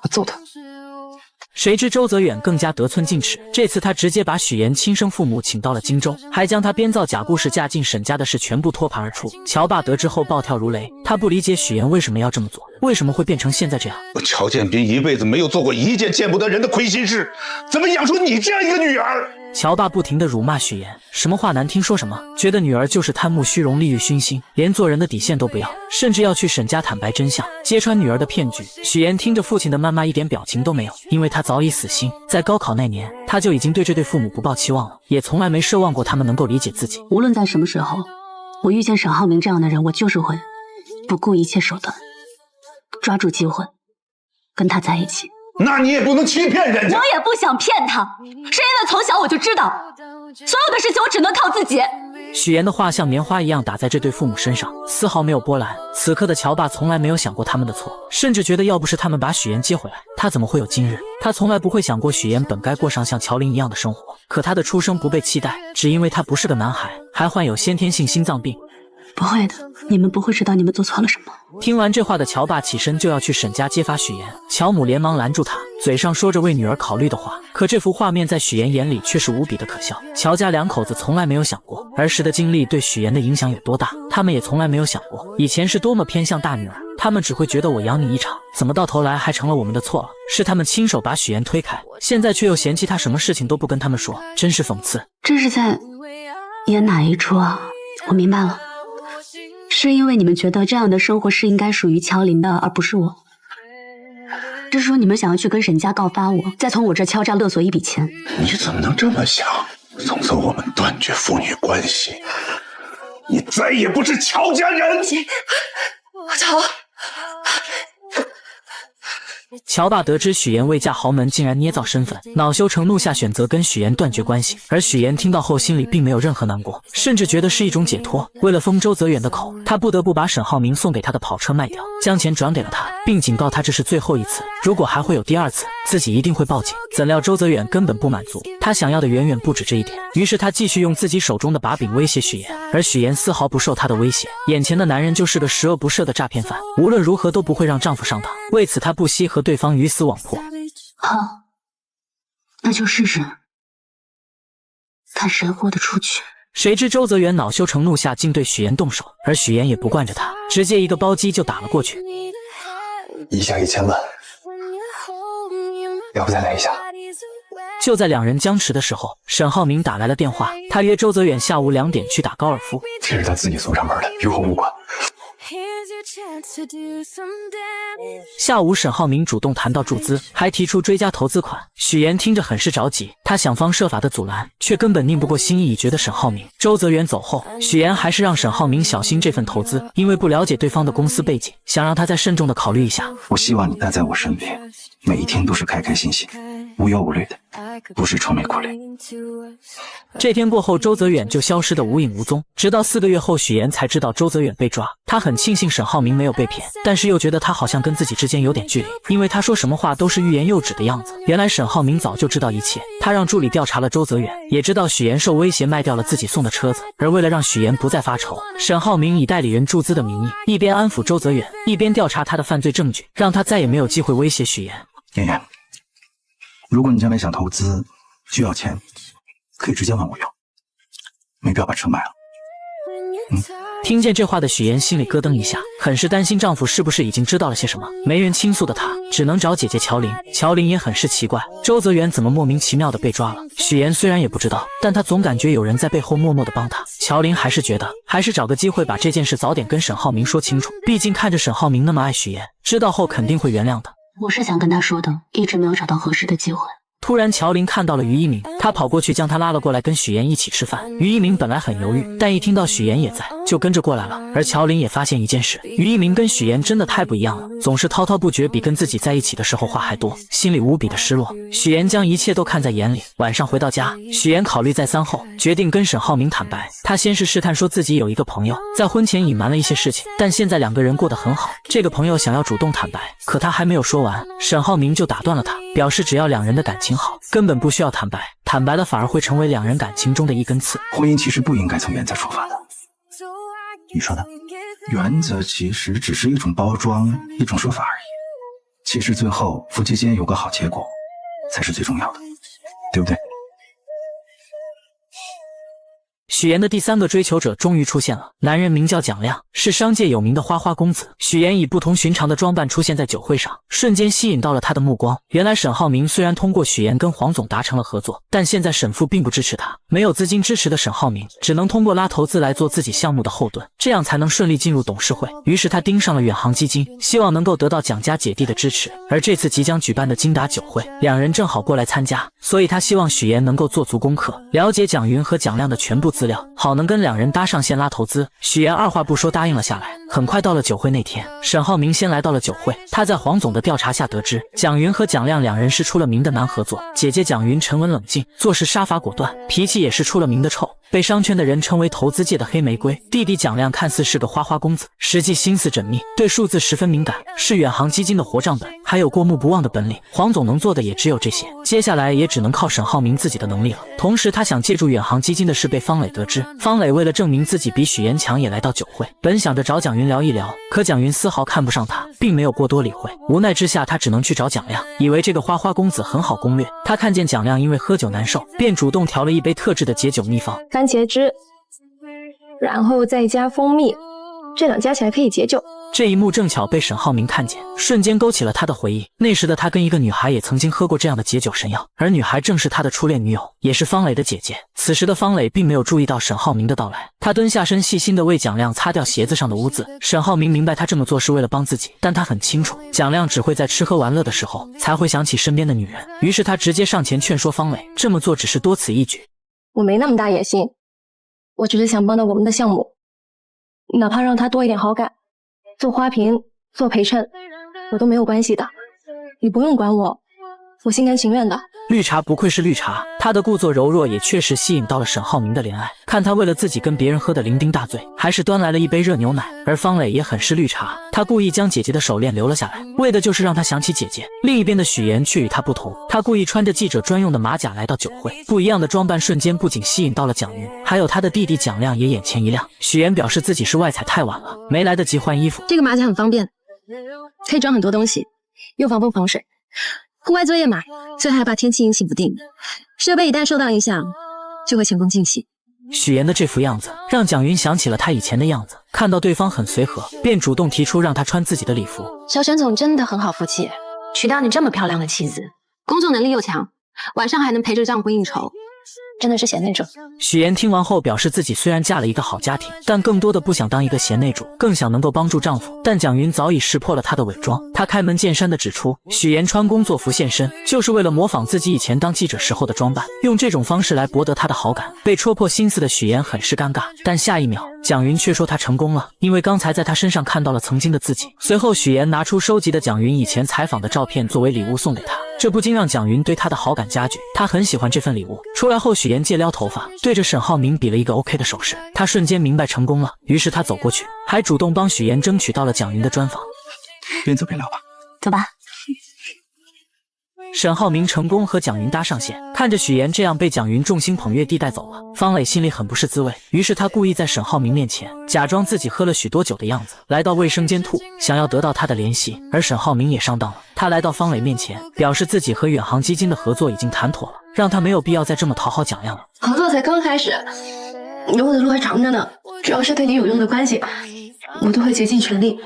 我揍他。谁知周泽远更加得寸进尺，这次他直接把许岩亲生父母请到了荆州，还将他编造假故事嫁进沈家的事全部托盘而出。乔爸得知后暴跳如雷，他不理解许岩为什么要这么做，为什么会变成现在这样。乔建斌一辈子没有做过一件见不得人的亏心事，怎么养出你这样一个女儿？乔爸不停地辱骂许岩，什么话难听说什么，觉得女儿就是贪慕虚荣、利欲熏心，连做人的底线都不要，甚至要去沈家坦白真相，揭穿女儿的骗局。许岩听着父亲的谩骂一点表情都没有，因为他早已死心。在高考那年，他就已经对这对父母不抱期望了，也从来没奢望过他们能够理解自己。无论在什么时候，我遇见沈浩明这样的人，我就是会不顾一切手段，抓住机会跟他在一起。那你也不能欺骗人家。我也不想骗他，是因为从小我就知道，所有的事情我只能靠自己。许岩的话像棉花一样打在这对父母身上，丝毫没有波澜。此刻的乔爸从来没有想过他们的错，甚至觉得要不是他们把许岩接回来，他怎么会有今日？他从来不会想过许岩本该过上像乔琳一样的生活，可他的出生不被期待，只因为他不是个男孩，还患有先天性心脏病。不会的，你们不会知道你们做错了什么。听完这话的乔爸起身就要去沈家揭发许岩，乔母连忙拦住他，嘴上说着为女儿考虑的话，可这幅画面在许岩眼里却是无比的可笑。乔家两口子从来没有想过儿时的经历对许岩的影响有多大，他们也从来没有想过以前是多么偏向大女儿，他们只会觉得我养你一场，怎么到头来还成了我们的错了？是他们亲手把许岩推开，现在却又嫌弃他什么事情都不跟他们说，真是讽刺。这是在演哪一出啊？我明白了，是因为你们觉得这样的生活是应该属于乔琳的，而不是我。这是说你们想要去跟沈家告发我，再从我这敲诈勒索一笔钱。你怎么能这么想？从此我们断绝父女关系，你再也不是乔家人。乔乔爸得知许岩未嫁豪门，竟然捏造身份，恼羞成怒下选择跟许岩断绝关系。而许岩听到后心里并没有任何难过，甚至觉得是一种解脱。为了封周泽远的口，他不得不把沈浩明送给他的跑车卖掉，将钱转给了他，并警告他这是最后一次，如果还会有第二次，自己一定会报警。怎料周泽远根本不满足，他想要的远远不止这一点。于是他继续用自己手中的把柄威胁许岩，而许岩丝毫不受他的威胁。眼前的男人就是个十恶不赦的诈骗犯，无论如何都不会让丈夫上当。为此他不惜和对方鱼死网破。好，那就试试，看谁活得出去。谁知周泽远恼羞成怒下竟对许岩动手，而许岩也不惯着他，直接一个包击就打了过去。一下1000万，要不再来一下？就在两人僵持的时候，沈浩明打来了电话，他约周泽远下午2点去打高尔夫。这是他自己送上门的，与我无关。下午，沈浩明主动谈到注资，还提出追加投资款。许岩听着很是着急，他想方设法的阻拦，却根本拧不过心意已决的沈浩明。周泽远走后，许岩还是让沈浩明小心这份投资，因为不了解对方的公司背景，想让他再慎重的考虑一下。我希望你待在我身边，每一天都是开开心心、无忧无虑的，不是愁眉苦脸。这天过后，周泽远就消失得无影无踪，直到4个月后，许岩才知道周泽远被抓。他很庆幸沈浩明没有被骗，但是又觉得他好像跟自己之间有点距离，因为他说什么话都是欲言又止的样子。原来沈浩明早就知道一切，他让助理调查了周泽远，也知道许岩受威胁卖掉了自己送的车子。而为了让许岩不再发愁，沈浩明以代理人注资的名义，一边安抚周泽远，一边调查他的犯罪证据，让他再也没有机会威胁许岩。妍妍，如果你将来想投资，需要钱，可以直接问我要，没必要把车卖了。听见这话的许妍心里咯噔一下，很是担心丈夫是不是已经知道了些什么。没人倾诉的她只能找姐姐乔琳。乔琳也很是奇怪，周泽远怎么莫名其妙的被抓了。许妍虽然也不知道，但她总感觉有人在背后默默的帮她。乔琳还是觉得还是找个机会把这件事早点跟沈浩明说清楚，毕竟看着沈浩明那么爱许妍，知道后肯定会原谅的。我是想跟他说的，一直没有找到合适的机会。突然，乔琳看到了于一鸣，她跑过去将他拉了过来，跟许妍一起吃饭。于一鸣本来很犹豫，但一听到许妍也在，就跟着过来了。而乔琳也发现一件事，于一鸣跟许妍真的太不一样了，总是滔滔不绝，比跟自己在一起的时候话还多，心里无比的失落。许妍将一切都看在眼里。晚上回到家，许妍考虑再三后，决定跟沈浩明坦白。她先是试探说自己有一个朋友，在婚前隐瞒了一些事情，但现在2个人过得很好。这个朋友想要主动坦白，可他还没有说完，沈浩明就打断了他，表示只要2人的感情好，根本不需要坦白，坦白了反而会成为2人感情中的一根刺。婚姻其实不应该从原则出发的，你说的。原则其实只是一种包装，一种说法而已。其实最后夫妻间有个好结果，才是最重要的，对不对？许妍的第3个追求者终于出现了，男人名叫蒋亮，是商界有名的花花公子。许妍以不同寻常的装扮出现在酒会上，瞬间吸引到了他的目光。原来沈浩明虽然通过许妍跟黄总达成了合作，但现在沈父并不支持他，没有资金支持的沈浩明只能通过拉投资来做自己项目的后盾，这样才能顺利进入董事会。于是他盯上了远航基金，希望能够得到蒋家姐弟的支持。而这次即将举办的金达酒会，2人正好过来参加，所以他希望许妍能够做足功课，了解蒋云和蒋亮的全部资料，好能跟2人搭上线拉投资。许妍二话不说答应了下来。很快到了酒会那天，沈浩明先来到了酒会，他在黄总的调查下得知，蒋云和蒋亮2人是出了名的难合作。姐姐蒋云沉稳冷静，做事杀伐果断，脾气也是出了名的臭，被商圈的人称为投资界的黑玫瑰。弟弟蒋亮看似是个花花公子，实际心思缜密，对数字十分敏感，是远航基金的活账本，还有过目不忘的本领。黄总能做的也只有这些，接下来也只能靠沈浩明自己的能力了。同时他想借助远航基金的事被方磊得知，方磊为了证明自己比许妍强，也来到酒会，本想着找蒋云聊一聊，可蒋云丝毫看不上他，并没有过多理会。无奈之下，他只能去找蒋亮，以为这个花花公子很好攻略。他看见蒋亮因为喝酒难受，便主动调了一杯特制的解酒秘方，番茄汁，然后再加蜂蜜，这2加起来可以解酒。这一幕正巧被沈浩明看见，瞬间勾起了他的回忆。那时的他跟一个女孩也曾经喝过这样的解酒神药，而女孩正是他的初恋女友，也是方磊的姐姐。此时的方磊并没有注意到沈浩明的到来，他蹲下身细心地为蒋亮擦掉鞋子上的污渍。沈浩明明白他这么做是为了帮自己，但他很清楚蒋亮只会在吃喝玩乐的时候才会想起身边的女人，于是他直接上前劝说方磊，这么做只是多此一举。我没那么大野心，我只是想帮到我们的项目，哪怕让他多一点好感，做花瓶做陪衬我都没有关系的，你不用管我，我心甘情愿的。绿茶不愧是绿茶，她的故作柔弱也确实吸引到了沈浩明的怜爱。看他为了自己跟别人喝得酩酊大醉，还是端来了一杯热牛奶。而方磊也很是绿茶，他故意将姐姐的手链留了下来，为的就是让她想起姐姐。另一边的许妍却与他不同，她故意穿着记者专用的马甲来到酒会，不一样的装扮瞬间不仅吸引到了蒋云，还有他的弟弟蒋亮也眼前一亮。许妍表示自己是外采太晚了，没来得及换衣服。这个马甲很方便，可以装很多东西，又防风防水。户外作业嘛，最害怕天气阴晴不定，设备一旦受到影响，就会前功尽弃。许妍的这副样子让蒋云想起了他以前的样子，看到对方很随和，便主动提出让他穿自己的礼服。小沈总真的很好福气，娶到你这么漂亮的妻子，工作能力又强，晚上还能陪着丈夫应酬，真的是贤内助。许妍听完后表示，自己虽然嫁了一个好家庭，但更多的不想当一个贤内助，更想能够帮助丈夫。但蒋云早已识破了她的伪装，她开门见山地指出，许妍穿工作服现身，就是为了模仿自己以前当记者时候的装扮，用这种方式来博得她的好感。被戳破心思的许妍很是尴尬，但下一秒，蒋云却说她成功了，因为刚才在她身上看到了曾经的自己。随后，许妍拿出收集的蒋云以前采访的照片作为礼物送给她，这不禁让蒋云对她的好感加剧，她很喜欢这份礼物。出来后，许妍借撩头发，对着沈浩明比了一个 OK 的手势，她瞬间明白成功了，于是她走过去，还主动帮许妍争取到了蒋云的专访。边走边聊吧。走吧。沈浩明成功和蒋云搭上线，看着许妍这样被蒋云众星捧月地带走了，方磊心里很不是滋味，于是他故意在沈浩明面前假装自己喝了许多酒的样子，来到卫生间吐，想要得到他的联系。而沈浩明也上当了，他来到方磊面前，表示自己和远航基金的合作已经谈妥了，让他没有必要再这么讨好蒋亮了。合作才刚开始，以后的路还长着呢。只要是对你有用的关系，我都会竭尽全力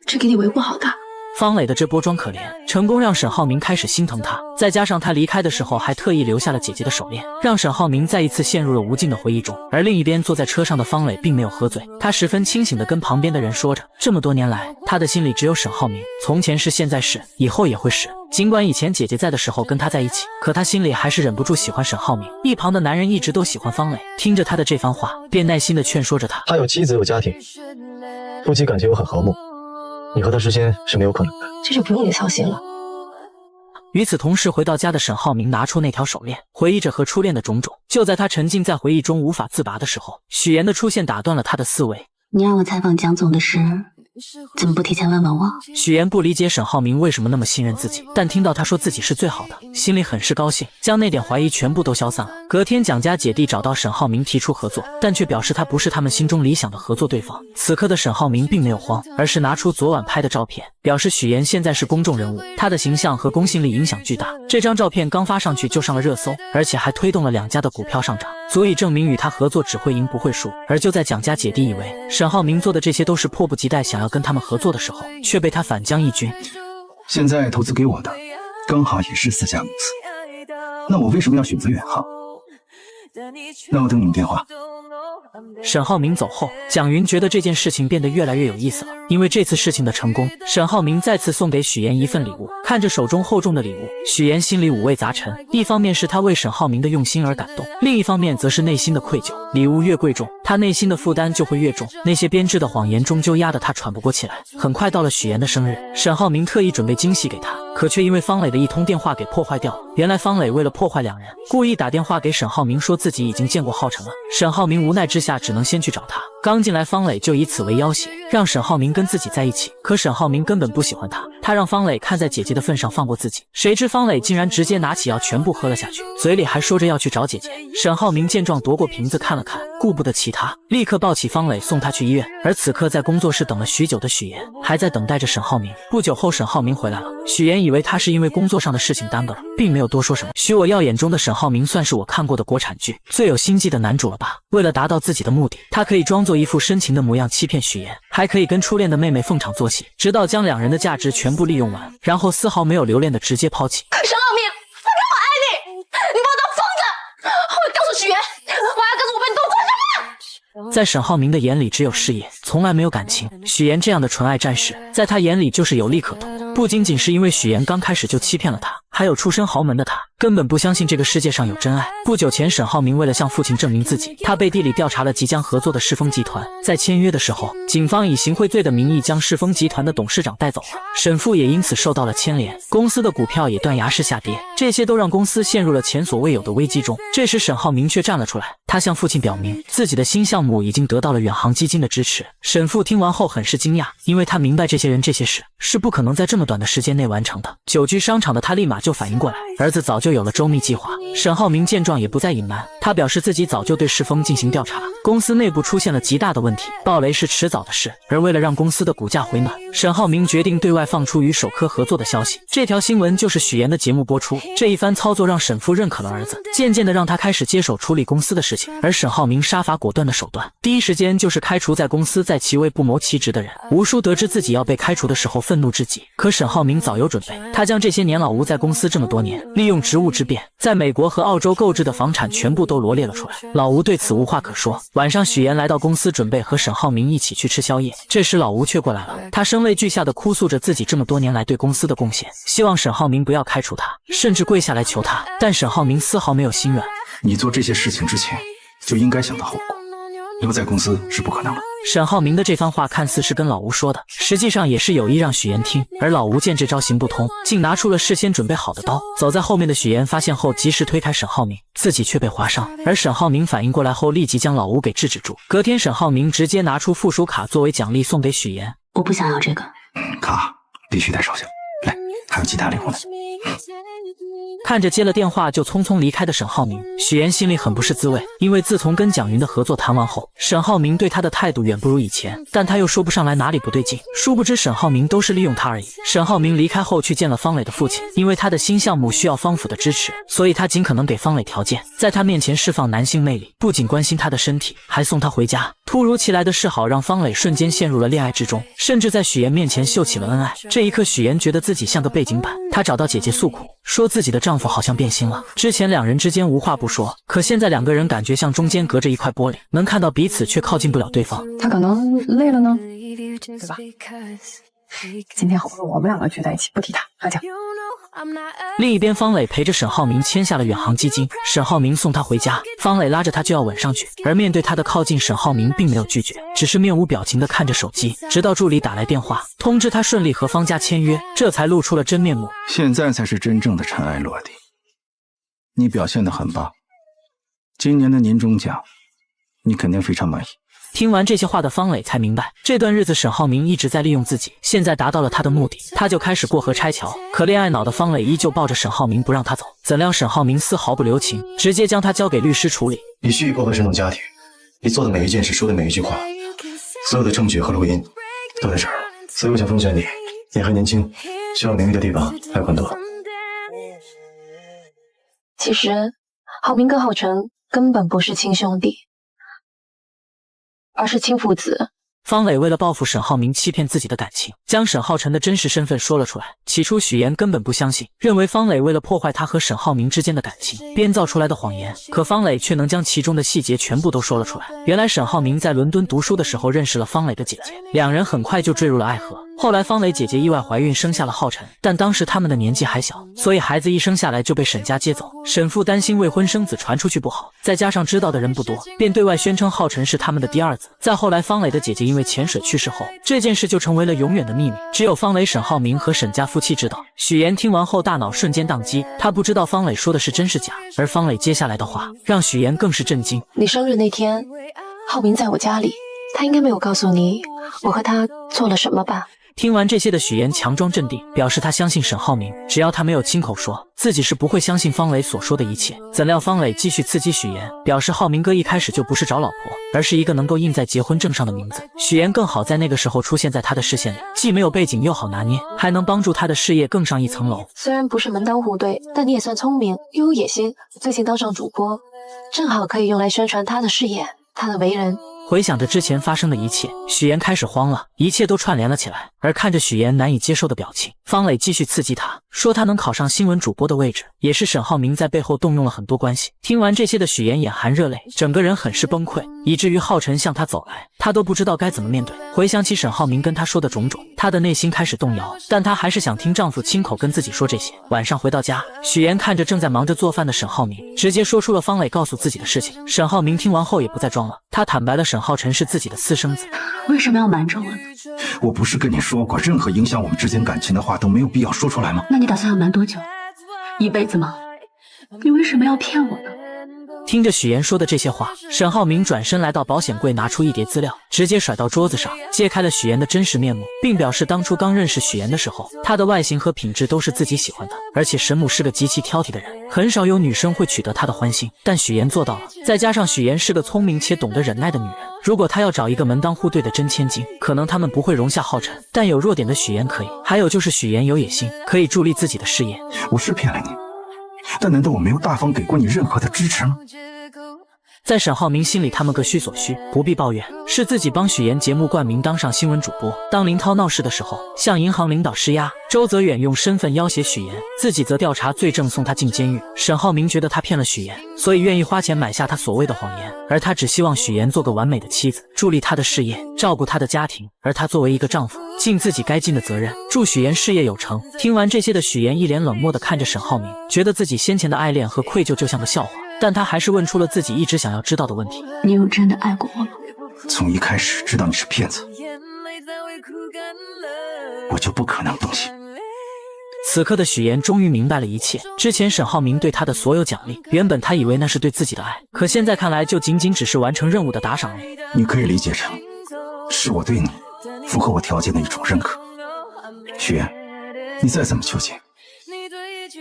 去给你维护好的。方磊的这波装可怜，成功让沈浩明开始心疼他，再加上他离开的时候还特意留下了姐姐的手链，让沈浩明再一次陷入了无尽的回忆中。而另一边坐在车上的方磊并没有喝醉，他十分清醒地跟旁边的人说着，这么多年来，他的心里只有沈浩明，从前是，现在是，以后也会是。尽管以前姐姐在的时候跟他在一起，可他心里还是忍不住喜欢沈浩明。一旁的男人一直都喜欢方磊，听着他的这番话，便耐心地劝说着他。他有妻子有家庭，夫妻感情又很和睦，你和他之间是没有可能的，这就不用你操心了。与此同时，回到家的沈浩明拿出那条手链，回忆着和初恋的种种。就在他沉浸在回忆中无法自拔的时候，许妍的出现打断了他的思维。你让我采访蒋总的事，怎么不提前问问我？许妍不理解沈浩明为什么那么信任自己，但听到他说自己是最好的，心里很是高兴，将那点怀疑全部都消散了。隔天，蒋家姐弟找到沈浩明提出合作，但却表示他不是他们心中理想的合作对方。此刻的沈浩明并没有慌，而是拿出昨晚拍的照片，表示许妍现在是公众人物，她的形象和公信力影响巨大。这张照片刚发上去就上了热搜，而且还推动了两家的股票上涨，足以证明与他合作只会赢不会输。而就在蒋家姐弟以为沈浩明做的这些都是迫不及待想要跟他们合作的时候，却被他反将一军。现在投资给我的刚好也是4家公司，那我为什么要选择远航？那我等你们电话。沈浩明走后，蒋云觉得这件事情变得越来越有意思了。因为这次事情的成功，沈浩明再次送给许妍一份礼物。看着手中厚重的礼物，许妍心里五味杂陈。一方面是他为沈浩明的用心而感动，另一方面则是内心的愧疚。礼物越贵重，他内心的负担就会越重。那些编织的谎言终究压得他喘不过气来。很快到了许妍的生日，沈浩明特意准备惊喜给她，可却因为方磊的一通电话给破坏掉了。原来方磊为了破坏两人，故意打电话给沈浩明，说自己已经见过浩辰了。沈浩明无奈之下只能先去找他。刚进来，方磊就以此为要挟，让沈浩明跟自己在一起。可沈浩明根本不喜欢他，他让方磊看在姐姐的份上放过自己。谁知方磊竟然直接拿起药全部喝了下去，嘴里还说着要去找姐姐。沈浩明见状夺过瓶子看了看，顾不得其他，立刻抱起方磊送他去医院。而此刻在工作室等了许久的许妍还在等待着沈浩明。不久后，沈浩明回来了，许妍以为他是因为工作上的事情耽搁了，并没有多说什么。许我耀眼中的沈浩明算是我看过的国产剧最有心机的男主了吧？为了达到自己的目的，他可以装作一副深情的模样欺骗许妍，还可以跟初恋的妹妹逢场作戏，直到将两人的价值全部利用完，然后丝毫没有留恋的直接抛弃。沈浩明，反正我爱你，你把我当疯子！我告诉许妍，我还告诉我被你动作什么？在沈浩明的眼里只有事业，从来没有感情。许妍这样的纯爱战士，在他眼里就是有利可图。不仅仅是因为许妍刚开始就欺骗了他，还有出身豪门的他根本不相信这个世界上有真爱。不久前，沈浩明为了向父亲证明自己，他背地里调查了即将合作的世丰集团。在签约的时候，警方以行贿罪的名义将世丰集团的董事长带走了，沈父也因此受到了牵连，公司的股票也断崖式下跌，这些都让公司陷入了前所未有的危机中。这时沈浩明却站了出来，他向父亲表明自己的新项目已经得到了远航基金的支持。沈父听完后很是惊讶，因为他明白这些人这些事是不可能在这么短的时间内完成的。久居商场的他立马就反应过来，儿子早就有了周密计划。沈浩明见状也不再隐瞒，他表示自己早就对世丰进行调查，公司内部出现了极大的问题，暴雷是迟早的事。而为了让公司的股价回暖，沈浩明决定对外放出与首科合作的消息。这条新闻就是许妍的节目播出。这一番操作让沈父认可了儿子，渐渐的让他开始接手处理公司的事情。而沈浩明杀伐果断的手段，第一时间就是开除在公司在其位不谋其职的人。吴叔得知自己要被开除的时候愤怒至极，可沈浩明早有准备，他将这些年老吴在公司这么多年利用职务之便，在美国和澳洲购置的房产全部都都罗列了出来。老吴对此无话可说。晚上许岩来到公司，准备和沈浩明一起去吃宵夜，这时老吴却过来了，他声泪俱下的哭诉着自己这么多年来对公司的贡献，希望沈浩明不要开除他，甚至跪下来求他，但沈浩明丝毫没有心软。你做这些事情之前就应该想到后果，留在公司是不可能的。沈浩明的这番话看似是跟老吴说的，实际上也是有意让许岩听。而老吴见这招行不通，竟拿出了事先准备好的刀。走在后面的许岩发现后，及时推开沈浩明，自己却被划伤。而沈浩明反应过来后，立即将老吴给制止住。隔天，沈浩明直接拿出附属卡作为奖励送给许岩。我不想要这个卡，必须带手下。来，还有其他礼物呢。看着接了电话就匆匆离开的沈浩明，许岩心里很不是滋味，因为自从跟蒋云的合作谈完后，沈浩明对他的态度远不如以前，但他又说不上来哪里不对劲。殊不知沈浩明都是利用他而已。沈浩明离开后去见了方磊的父亲，因为他的新项目需要方府的支持，所以他尽可能给方磊条件，在他面前释放男性魅力，不仅关心他的身体，还送他回家。突如其来的示好让方磊瞬间陷入了恋爱之中，甚至在许岩面前秀起了恩爱。这一刻，许岩觉得自己像个背景板，他找到姐姐诉苦，说自己的丈夫好像变心了。之前两人之间无话不说，可现在两个人感觉像中间隔着一块玻璃，能看到彼此却靠近不了对方。他可能累了呢，对吧？今天好不容易我们两个聚在一起，不提他，阿江。另一边，方磊陪着沈浩明签下了远航基金，沈浩明送他回家，方磊拉着他就要吻上去，而面对他的靠近，沈浩明并没有拒绝，只是面无表情地看着手机，直到助理打来电话通知他顺利和方家签约，这才露出了真面目。现在才是真正的尘埃落地，你表现得很棒，今年的年终奖你肯定非常满意。听完这些话的方磊才明白，这段日子沈浩明一直在利用自己，现在达到了他的目的，他就开始过河拆桥。可恋爱脑的方磊依旧抱着沈浩明不让他走，怎料沈浩明丝毫不留情，直接将他交给律师处理。你蓄意破坏这种家庭，你做的每一件事，说的每一句话，所有的证据和录音都在这儿，所以我想奉劝你，你还年轻，需要名誉的地方还有很多。其实浩明跟浩辰根本不是亲兄弟，而是亲父子。方磊为了报复沈浩明欺骗自己的感情，将沈浩辰的真实身份说了出来。起初许岩根本不相信，认为方磊为了破坏他和沈浩明之间的感情编造出来的谎言，可方磊却能将其中的细节全部都说了出来。原来沈浩明在伦敦读书的时候认识了方磊的姐姐，两人很快就坠入了爱河。后来方磊姐姐意外怀孕生下了浩辰，但当时他们的年纪还小，所以孩子一生下来就被沈家接走。沈父担心未婚生子传出去不好，再加上知道的人不多，便对外宣称浩辰是他们的第二子。再后来方磊的姐姐因为潜水去世后，这件事就成为了永远的秘密，只有方磊、沈浩明和沈家夫妻知道。许岩听完后大脑瞬间宕机，他不知道方磊说的是真是假，而方磊接下来的话让许岩更是震惊。你生日那天浩明在我家里，他应该没有告诉你我和他做了什么吧？听完这些的许岩强装镇定，表示他相信沈浩明，只要他没有亲口说，自己是不会相信方磊所说的一切。怎料方磊继续刺激许岩，表示浩明哥一开始就不是找老婆，而是一个能够印在结婚证上的名字。许岩更好在那个时候出现在他的视线里，既没有背景又好拿捏，还能帮助他的事业更上一层楼。虽然不是门当户对，但你也算聪明又有野心，最近当上主播，正好可以用来宣传他的事业，他的为人。回想着之前发生的一切，许岩开始慌了，一切都串联了起来。而看着许岩难以接受的表情，方磊继续刺激他，说他能考上新闻主播的位置，也是沈浩明在背后动用了很多关系。听完这些的许岩眼含热泪，整个人很是崩溃，以至于浩辰向他走来，他都不知道该怎么面对。回想起沈浩明跟他说的种种，他的内心开始动摇，但他还是想听丈夫亲口跟自己说这些。晚上回到家，许岩看着正在忙着做饭的沈浩明，直接说出了方磊告诉自己的事情。沈浩明听完后也不再装了，他坦白了沈浩辰是自己的私生子。为什么要瞒着我呢？我不是跟你说过，任何影响我们之间感情的话都没有必要说出来吗？那你打算要瞒多久？一辈子吗？你为什么要骗我呢？听着许岩说的这些话，沈浩明转身来到保险柜，拿出一叠资料，直接甩到桌子上，揭开了许岩的真实面目，并表示当初刚认识许岩的时候，他的外形和品质都是自己喜欢的，而且沈母是个极其挑剔的人，很少有女生会取得他的欢心，但许岩做到了。再加上许岩是个聪明且懂得忍耐的女人，如果她要找一个门当户对的真千金，可能他们不会容下浩辰，但有弱点的许岩可以。还有就是许岩有野心，可以助力自己的事业。我是骗了你，但难道我没有大方给过你任何的支持吗？在沈浩明心里，他们各需所需，不必抱怨。是自己帮许岩节目冠名当上新闻主播。当林涛闹事的时候，向银行领导施压，周泽远用身份要挟许岩，自己则调查罪证送他进监狱。沈浩明觉得他骗了许岩，所以愿意花钱买下他所谓的谎言，而他只希望许岩做个完美的妻子，助力他的事业，照顾他的家庭，而他作为一个丈夫，尽自己该尽的责任，祝许岩事业有成。听完这些的许岩一脸冷漠地看着沈浩明，觉得自己先前的爱恋和愧疚就像个笑话，但他还是问出了自己一直想要知道的问题：你有真的爱过我吗？从一开始知道你是骗子，我就不可能动心。此刻的许岩终于明白了一切，之前沈浩明对他的所有奖励，原本他以为那是对自己的爱，可现在看来就仅仅只是完成任务的打赏而已。你可以理解成是我对你符合我条件的一种认可。许岩，你再怎么纠结，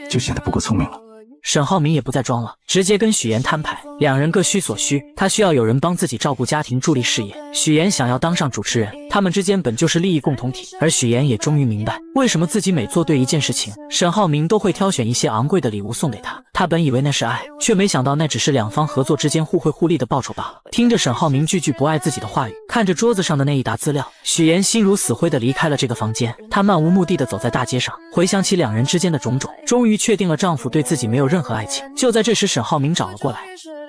就显得不够聪明了。沈浩明也不再装了，直接跟许岩摊牌，两人各需所需。他需要有人帮自己照顾家庭，助力事业；许岩想要当上主持人，他们之间本就是利益共同体。而许岩也终于明白，为什么自己每做对一件事情，沈浩明都会挑选一些昂贵的礼物送给他。他本以为那是爱，却没想到那只是两方合作之间互惠互利的报酬罢了。听着沈浩明句句不爱自己的话语，看着桌子上的那一沓资料，许岩心如死灰地离开了这个房间。他漫无目的地走在大街上，回想起两人之间的种种，终于确定了丈夫对自己没有任何爱情。就在这时，沈浩明找了过来。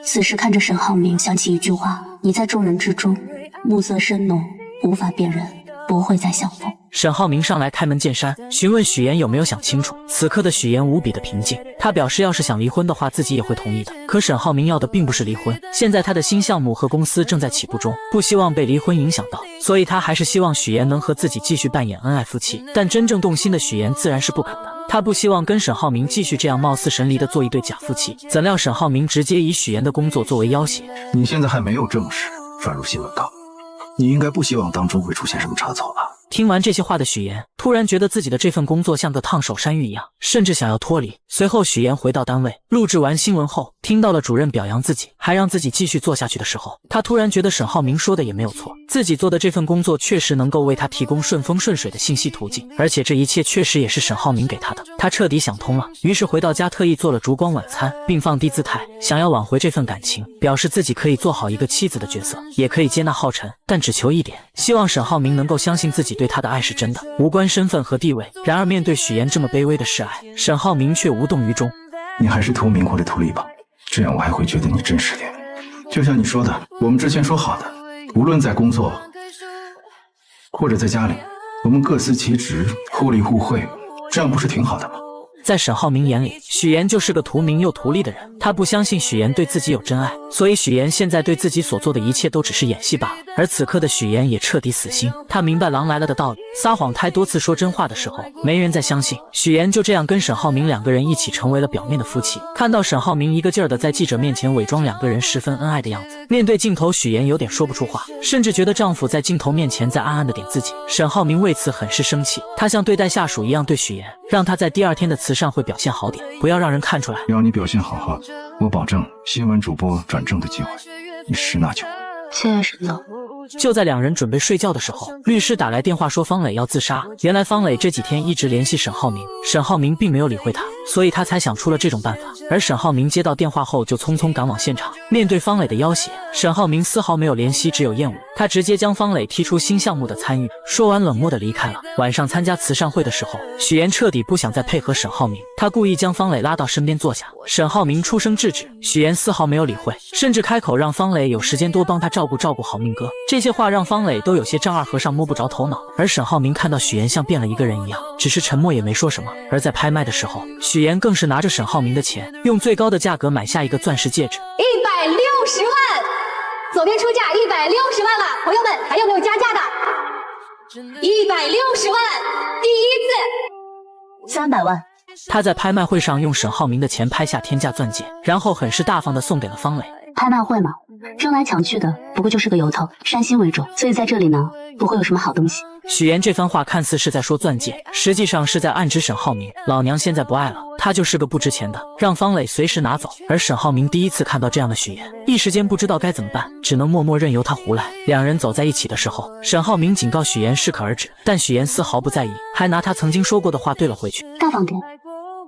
此时看着沈浩明，想起一句话：你在众人之中，暮色深浓，无法辨认，不会再相逢。沈浩明上来开门见山，询问许岩有没有想清楚。此刻的许岩无比的平静，他表示要是想离婚的话，自己也会同意的。可沈浩明要的并不是离婚，现在他的新项目和公司正在起步中，不希望被离婚影响到，所以他还是希望许岩能和自己继续扮演恩爱夫妻。但真正动心的许岩自然是不肯的，他不希望跟沈浩明继续这样貌似神离的做一对假夫妻。怎料沈浩明直接以许岩的工作作为要挟。你现在还没有正式转入新闻稿，你应该不希望当中会出现什么差错吧？听完这些话的许岩突然觉得自己的这份工作像个烫手山芋一样，甚至想要脱离。随后许岩回到单位，录制完新闻后，听到了主任表扬自己，还让自己继续做下去的时候，他突然觉得沈浩明说的也没有错，自己做的这份工作确实能够为他提供顺风顺水的信息途径，而且这一切确实也是沈浩明给他的。他彻底想通了，于是回到家特意做了烛光晚餐，并放低姿态，想要挽回这份感情，表示自己可以做好一个妻子的角色，也可以接纳浩辰，但只求一点，希望沈浩明能够相信自己对他的爱是真的，无关身份和地位。然而面对许岩这么卑微的示爱，沈浩明却无动于衷。你还是图名或者图利吧，这样我还会觉得你真实点。就像你说的，我们之前说好的，无论在工作或者在家里，我们各司其职，互利互惠，这样不是挺好的吗？在沈浩明眼里，许岩就是个图名又图利的人，他不相信许岩对自己有真爱，所以许岩现在对自己所做的一切都只是演戏罢了。而此刻的许岩也彻底死心，他明白狼来了的道理，撒谎太多次说真话的时候，没人再相信。许岩就这样跟沈浩明两个人一起成为了表面的夫妻。看到沈浩明一个劲儿的在记者面前伪装两个人十分恩爱的样子，面对镜头许岩有点说不出话，甚至觉得丈夫在镜头面前在暗暗的点自己。沈浩明为此很是生气，他像对待下属一样对许岩，让他在第二天的慈善会表现好点，不要让人看出来。要你表现好，我保证新闻主播转正的机会你十拿九稳。谢谢沈总。就在两人准备睡觉的时候，律师打来电话说方磊要自杀。原来方磊这几天一直联系沈浩明，沈浩明并没有理会他，所以他才想出了这种办法。而沈浩明接到电话后就匆匆赶往现场，面对方磊的要挟，沈浩明丝毫没有怜惜，只有厌恶。他直接将方磊踢出新项目的参与，说完冷漠的离开了。晚上参加慈善会的时候，许岩彻底不想再配合沈浩明，他故意将方磊拉到身边坐下。沈浩明出声制止，许岩丝毫没有理会，甚至开口让方磊有时间多帮他照顾好明哥。这些话让方磊都有些丈二和尚摸不着头脑。而沈浩明看到许岩像变了一个人一样，只是沉默也没说什么。而在拍卖的时候，许岩更是拿着沈浩明的钱，用最高的价格买下一个钻石戒指，160万，左边出价160万了，朋友们还有没有加价的？160万，第一次300万。他在拍卖会上用沈浩明的钱拍下天价钻戒，然后很是大方的送给了方磊。拍卖会嘛，争来抢去的，不过就是个由头，煽心为重，所以在这里呢，不会有什么好东西。许岩这番话看似是在说钻戒，实际上是在暗指沈浩明，老娘现在不爱了，他就是个不值钱的，让方磊随时拿走。而沈浩明第一次看到这样的许岩，一时间不知道该怎么办，只能默默任由他胡来。两人走在一起的时候，沈浩明警告许岩适可而止，但许岩丝毫不在意，还拿他曾经说过的话对了回去。大方点。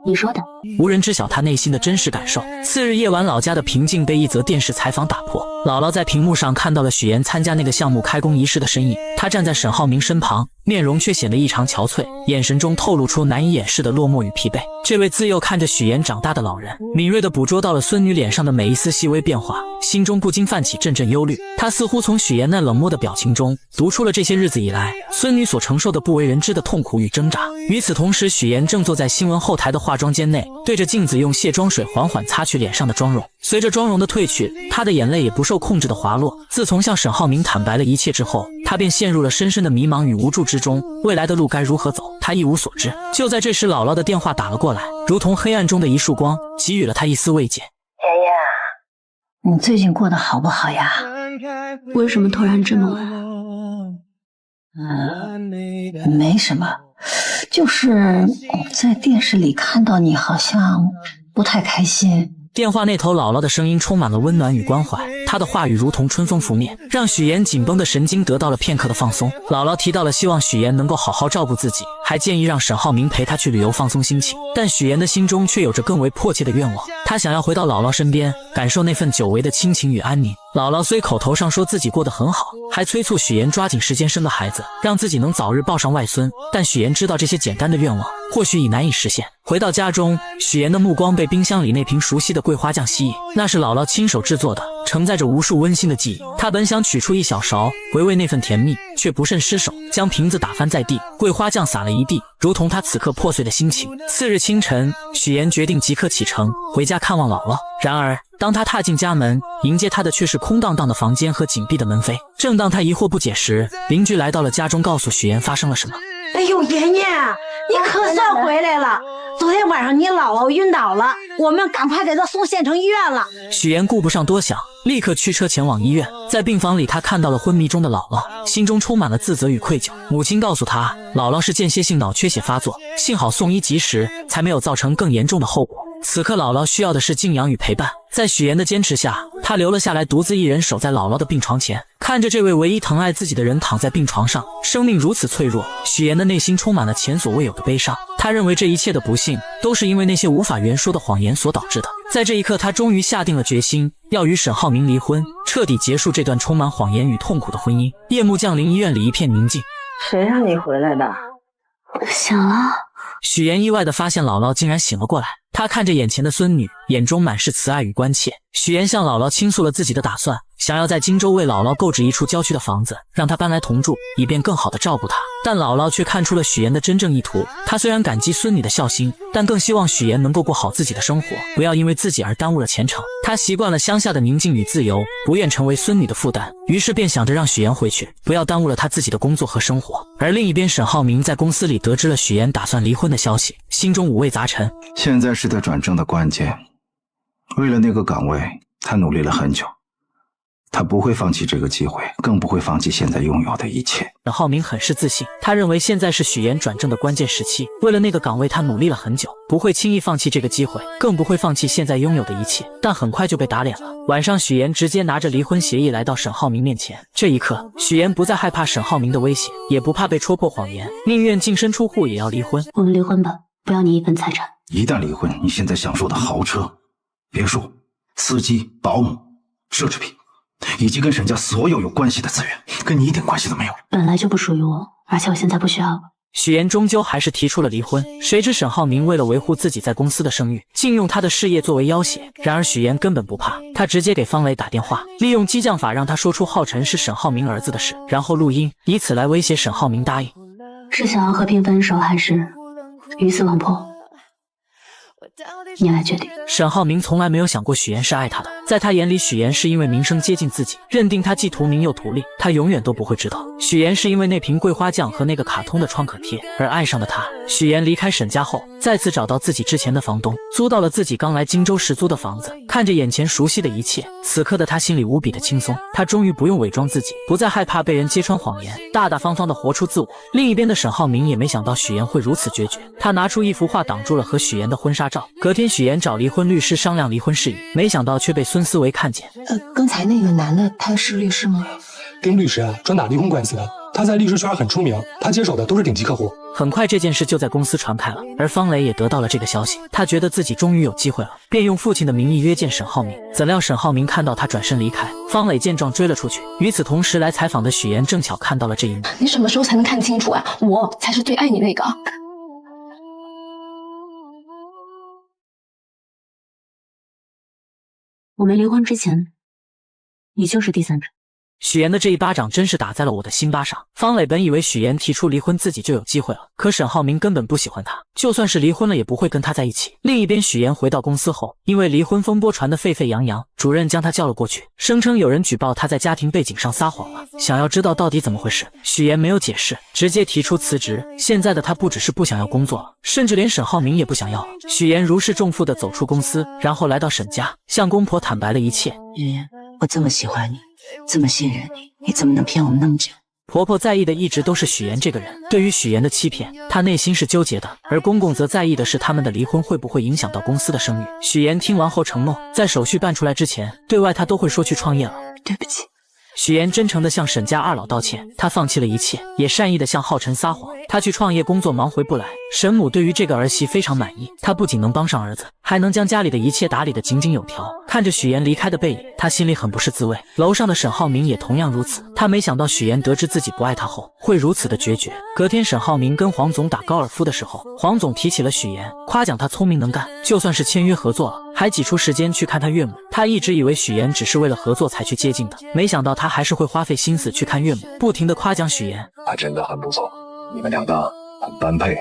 你说的。无人知晓他内心的真实感受。次日夜晚，老家的平静被一则电视采访打破。姥姥在屏幕上看到了许岩参加那个项目开工仪式的身影，她站在沈浩明身旁，面容却显得异常憔悴，眼神中透露出难以掩饰的落寞与疲惫。这位自幼看着许岩长大的老人，敏锐地捕捉到了孙女脸上的每一丝细微变化，心中不禁泛起阵阵忧虑。他似乎从许岩那冷漠的表情中读出了这些日子以来孙女所承受的不为人知的痛苦与挣扎。与此同时，许岩正坐在新闻后台的化妆间内，对着镜子用卸妆水缓缓擦去脸上的妆容。随着妆容的褪去，他的眼泪也不受控制的滑落。自从向沈浩明坦白了一切之后，他便陷入了深深的迷茫与无助之中，未来的路该如何走，他一无所知。就在这时，姥姥的电话打了过来，如同黑暗中的一束光，给予了他一丝慰藉。爷爷，你最近过得好不好呀？为什么突然这么问？没什么，就是在电视里看到你好像不太开心。电话那头姥姥的声音充满了温暖与关怀，她的话语如同春风拂面，让许岩紧绷的神经得到了片刻的放松。姥姥提到了希望许岩能够好好照顾自己，还建议让沈浩明陪她去旅游放松心情。但许岩的心中却有着更为迫切的愿望，他想要回到姥姥身边，感受那份久违的亲情与安宁。姥姥虽口头上说自己过得很好，还催促许岩抓紧时间生个孩子，让自己能早日抱上外孙，但许岩知道这些简单的愿望或许已难以实现。回到家中，许岩的目光被冰箱里那瓶熟悉的桂花酱吸引，那是姥姥亲手制作的，承载着无数温馨的记忆。他本想取出一小勺回味那份甜蜜，却不慎失手，将瓶子打翻在地，桂花酱洒了一地，如同他此刻破碎的心情。次日清晨，许岩决定即刻启程回家看望姥姥。然而当他踏进家门，迎接他的却是空荡荡的房间和紧闭的门扉。正当他疑惑不解时，邻居来到了家中，告诉许岩发生了什么。哎呦，爷爷，你可算回来了！昨天晚上你姥姥晕倒了，我们赶快给她送县城医院了。许岩顾不上多想，立刻驱车前往医院。在病房里，他看到了昏迷中的姥姥，心中充满了自责与愧疚。母亲告诉他，姥姥是间歇性脑缺血发作，幸好送医及时，才没有造成更严重的后果。此刻姥姥需要的是静养与陪伴。在许岩的坚持下，他留了下来，独自一人守在姥姥的病床前，看着这位唯一疼爱自己的人躺在病床上，生命如此脆弱，许岩的内心充满了前所未有的悲伤。他认为这一切的不幸都是因为那些无法言说的谎言所导致的。在这一刻，他终于下定了决心，要与沈浩明离婚，彻底结束这段充满谎言与痛苦的婚姻。夜幕降临，医院里一片宁静。谁让你回来的？醒了。许岩意外地发现姥姥竟然醒了过来，他看着眼前的孙女，眼中满是慈爱与关切。许岩向姥姥倾诉了自己的打算，想要在荆州为姥姥购置一处郊区的房子，让她搬来同住，以便更好地照顾她。但姥姥却看出了许岩的真正意图，她虽然感激孙女的孝心，但更希望许岩能够过好自己的生活，不要因为自己而耽误了前程。她习惯了乡下的宁静与自由，不愿成为孙女的负担，于是便想着让许岩回去，不要耽误了他自己的工作和生活。而另一边，沈浩明在公司里得知了许岩打算离婚的消息，心中五味杂陈。现在是他转正的关键，为了那个岗位，他努力了很久。他不会放弃这个机会，更不会放弃现在拥有的一切。沈浩明很是自信，他认为现在是许岩转正的关键时期，为了那个岗位他努力了很久，不会轻易放弃这个机会，更不会放弃现在拥有的一切。但很快就被打脸了。晚上，许岩直接拿着离婚协议来到沈浩明面前。这一刻，许岩不再害怕沈浩明的威胁，也不怕被戳破谎言，宁愿净身出户也要离婚。我们离婚吧，不要你一份财产。一旦离婚，你现在享受的豪车、别墅、司机、保姆、奢侈品，以及跟沈家所有关系的资源，跟你一点关系都没有。本来就不属于我，而且我现在不需要了。许岩终究还是提出了离婚，谁知沈浩明为了维护自己在公司的声誉，竟用他的事业作为要挟。然而许岩根本不怕，他直接给方磊打电话，利用激将法让他说出浩辰是沈浩明儿子的事，然后录音，以此来威胁沈浩明答应。是想要和平分手，还是鱼死网破？你来决定。沈浩明从来没有想过许岩是爱他的，在他眼里，许岩是因为名声接近自己，认定他既图名又图利。他永远都不会知道，许岩是因为那瓶桂花酱和那个卡通的创可贴而爱上的他。许岩离开沈家后，再次找到自己之前的房东，租到了自己刚来荆州时租的房子。看着眼前熟悉的一切，此刻的他心里无比的轻松。他终于不用伪装自己，不再害怕被人揭穿谎言，大大方方的活出自我。另一边的沈浩明也没想到许岩会如此决绝，他拿出一幅画挡住了和许岩的婚纱照。隔天，许岩找离婚律师商量离婚事宜，没想到却被孙思维看见。刚才那个男的他是律师吗？丁律师啊，专打离婚官司的，他在律师圈很出名，他接手的都是顶级客户。很快这件事就在公司传开了，而方磊也得到了这个消息，他觉得自己终于有机会了，便用父亲的名义约见沈浩明。怎料沈浩明看到他转身离开，方磊见状追了出去。与此同时，来采访的许岩正巧看到了这一幕。你什么时候才能看清楚啊？我才是最爱你那个。我没离婚之前，你就是第三者。许岩的这一巴掌真是打在了我的心巴上。方磊本以为许岩提出离婚自己就有机会了，可沈浩明根本不喜欢他，就算是离婚了也不会跟他在一起。另一边，许岩回到公司后，因为离婚风波传得沸沸扬扬，主任将他叫了过去，声称有人举报他在家庭背景上撒谎了。想要知道到底怎么回事，许岩没有解释，直接提出辞职。现在的他不只是不想要工作了，甚至连沈浩明也不想要了。许岩如释重负地走出公司，然后来到沈家，向公婆坦白了一切。妍妍，我这么喜欢你，这么信任你，你怎么能骗我那么久？婆婆在意的一直都是许岩这个人，对于许岩的欺骗，她内心是纠结的，而公公则在意的是他们的离婚会不会影响到公司的声誉。许岩听完后承诺，在手续办出来之前，对外他都会说去创业了。对不起。许岩真诚地向沈家二老道歉，他放弃了一切，也善意地向浩辰撒谎。他去创业工作忙回不来，沈母对于这个儿媳非常满意，她不仅能帮上儿子，还能将家里的一切打理得井井有条。看着许岩离开的背影，他心里很不是滋味。楼上的沈浩明也同样如此，他没想到许岩得知自己不爱他后会如此的决绝。隔天，沈浩明跟黄总打高尔夫的时候，黄总提起了许岩，夸奖他聪明能干，就算是签约合作了，还挤出时间去看他岳母。他一直以为许岩只是为了合作才去接近的，没想到他还是会花费心思去看岳母，不停地夸奖许岩。他真的很不错，你们两个很般配，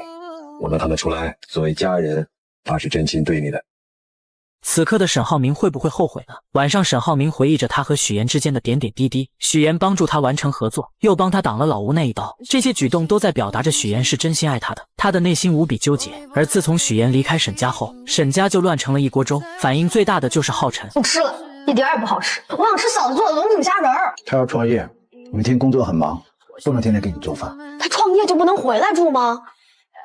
我能看得出来，作为家人，他是真心对你的。此刻的沈浩明会不会后悔呢？晚上，沈浩明回忆着他和许岩之间的点点滴滴。许岩帮助他完成合作，又帮他挡了老吴那一刀，这些举动都在表达着许岩是真心爱他的。他的内心无比纠结。而自从许岩离开沈家后，沈家就乱成了一锅粥。反应最大的就是浩辰。不吃了，一点也不好吃。我想吃嫂子做的龙井虾仁儿。他要创业，每天工作很忙，不能天天给你做饭。他创业就不能回来住吗？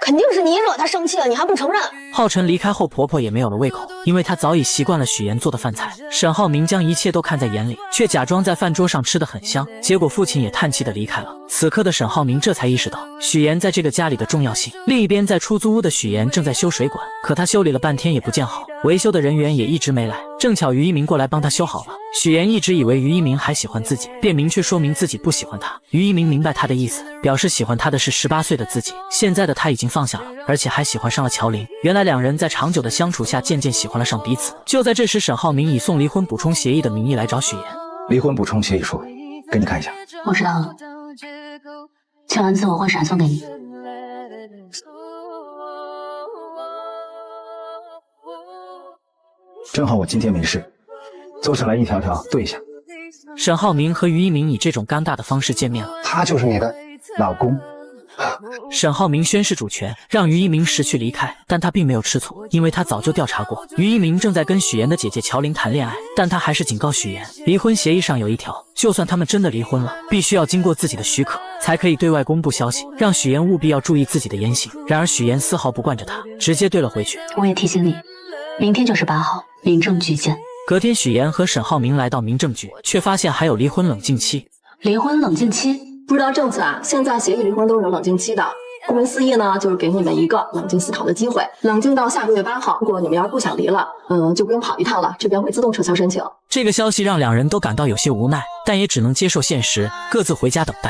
肯定是你惹他生气了，你还不承认。浩辰离开后，婆婆也没有了胃口，因为她早已习惯了许岩做的饭菜。沈浩明将一切都看在眼里，却假装在饭桌上吃得很香，结果父亲也叹气地离开了。此刻的沈浩明这才意识到许岩在这个家里的重要性。另一边，在出租屋的许岩正在修水管，可他修理了半天也不见好，维修的人员也一直没来。正巧于一鸣过来帮他修好了。许岩一直以为于一鸣还喜欢自己，便明确说明自己不喜欢他。于一鸣明白他的意思，表示喜欢他的是18岁的自己，现在的他已经放下了，而且还喜欢上了乔林。原来两人在长久的相处下渐渐喜欢了上彼此。就在这时，沈浩明以送离婚补充协议的名义来找许岩。离婚补充协议书，给你看一下。我知道了，签完字我会闪送给你。正好我今天没事，做出来一条条对一下。沈浩明和于一鸣以这种尴尬的方式见面了。他就是你的老公。沈浩明宣示主权，让于一鸣识趣离开，但他并没有吃醋，因为他早就调查过，于一鸣正在跟许岩的姐姐乔琳谈恋爱，但他还是警告许岩，离婚协议上有一条，就算他们真的离婚了，必须要经过自己的许可，才可以对外公布消息，让许岩务必要注意自己的言行。然而许岩丝毫不惯着他，直接对了回去。我也提醒你，明天就是8号，民政局见。隔天，许岩和沈浩明来到民政局，却发现还有离婚冷静期。离婚冷静期？不知道政策啊，现在协议离婚都是有冷静期的。顾名思义呢，就是给你们一个冷静思考的机会，冷静到下个月8号。如果你们要是不想离了，就不用跑一趟了，这边会自动撤销申请。这个消息让两人都感到有些无奈，但也只能接受现实，各自回家等待。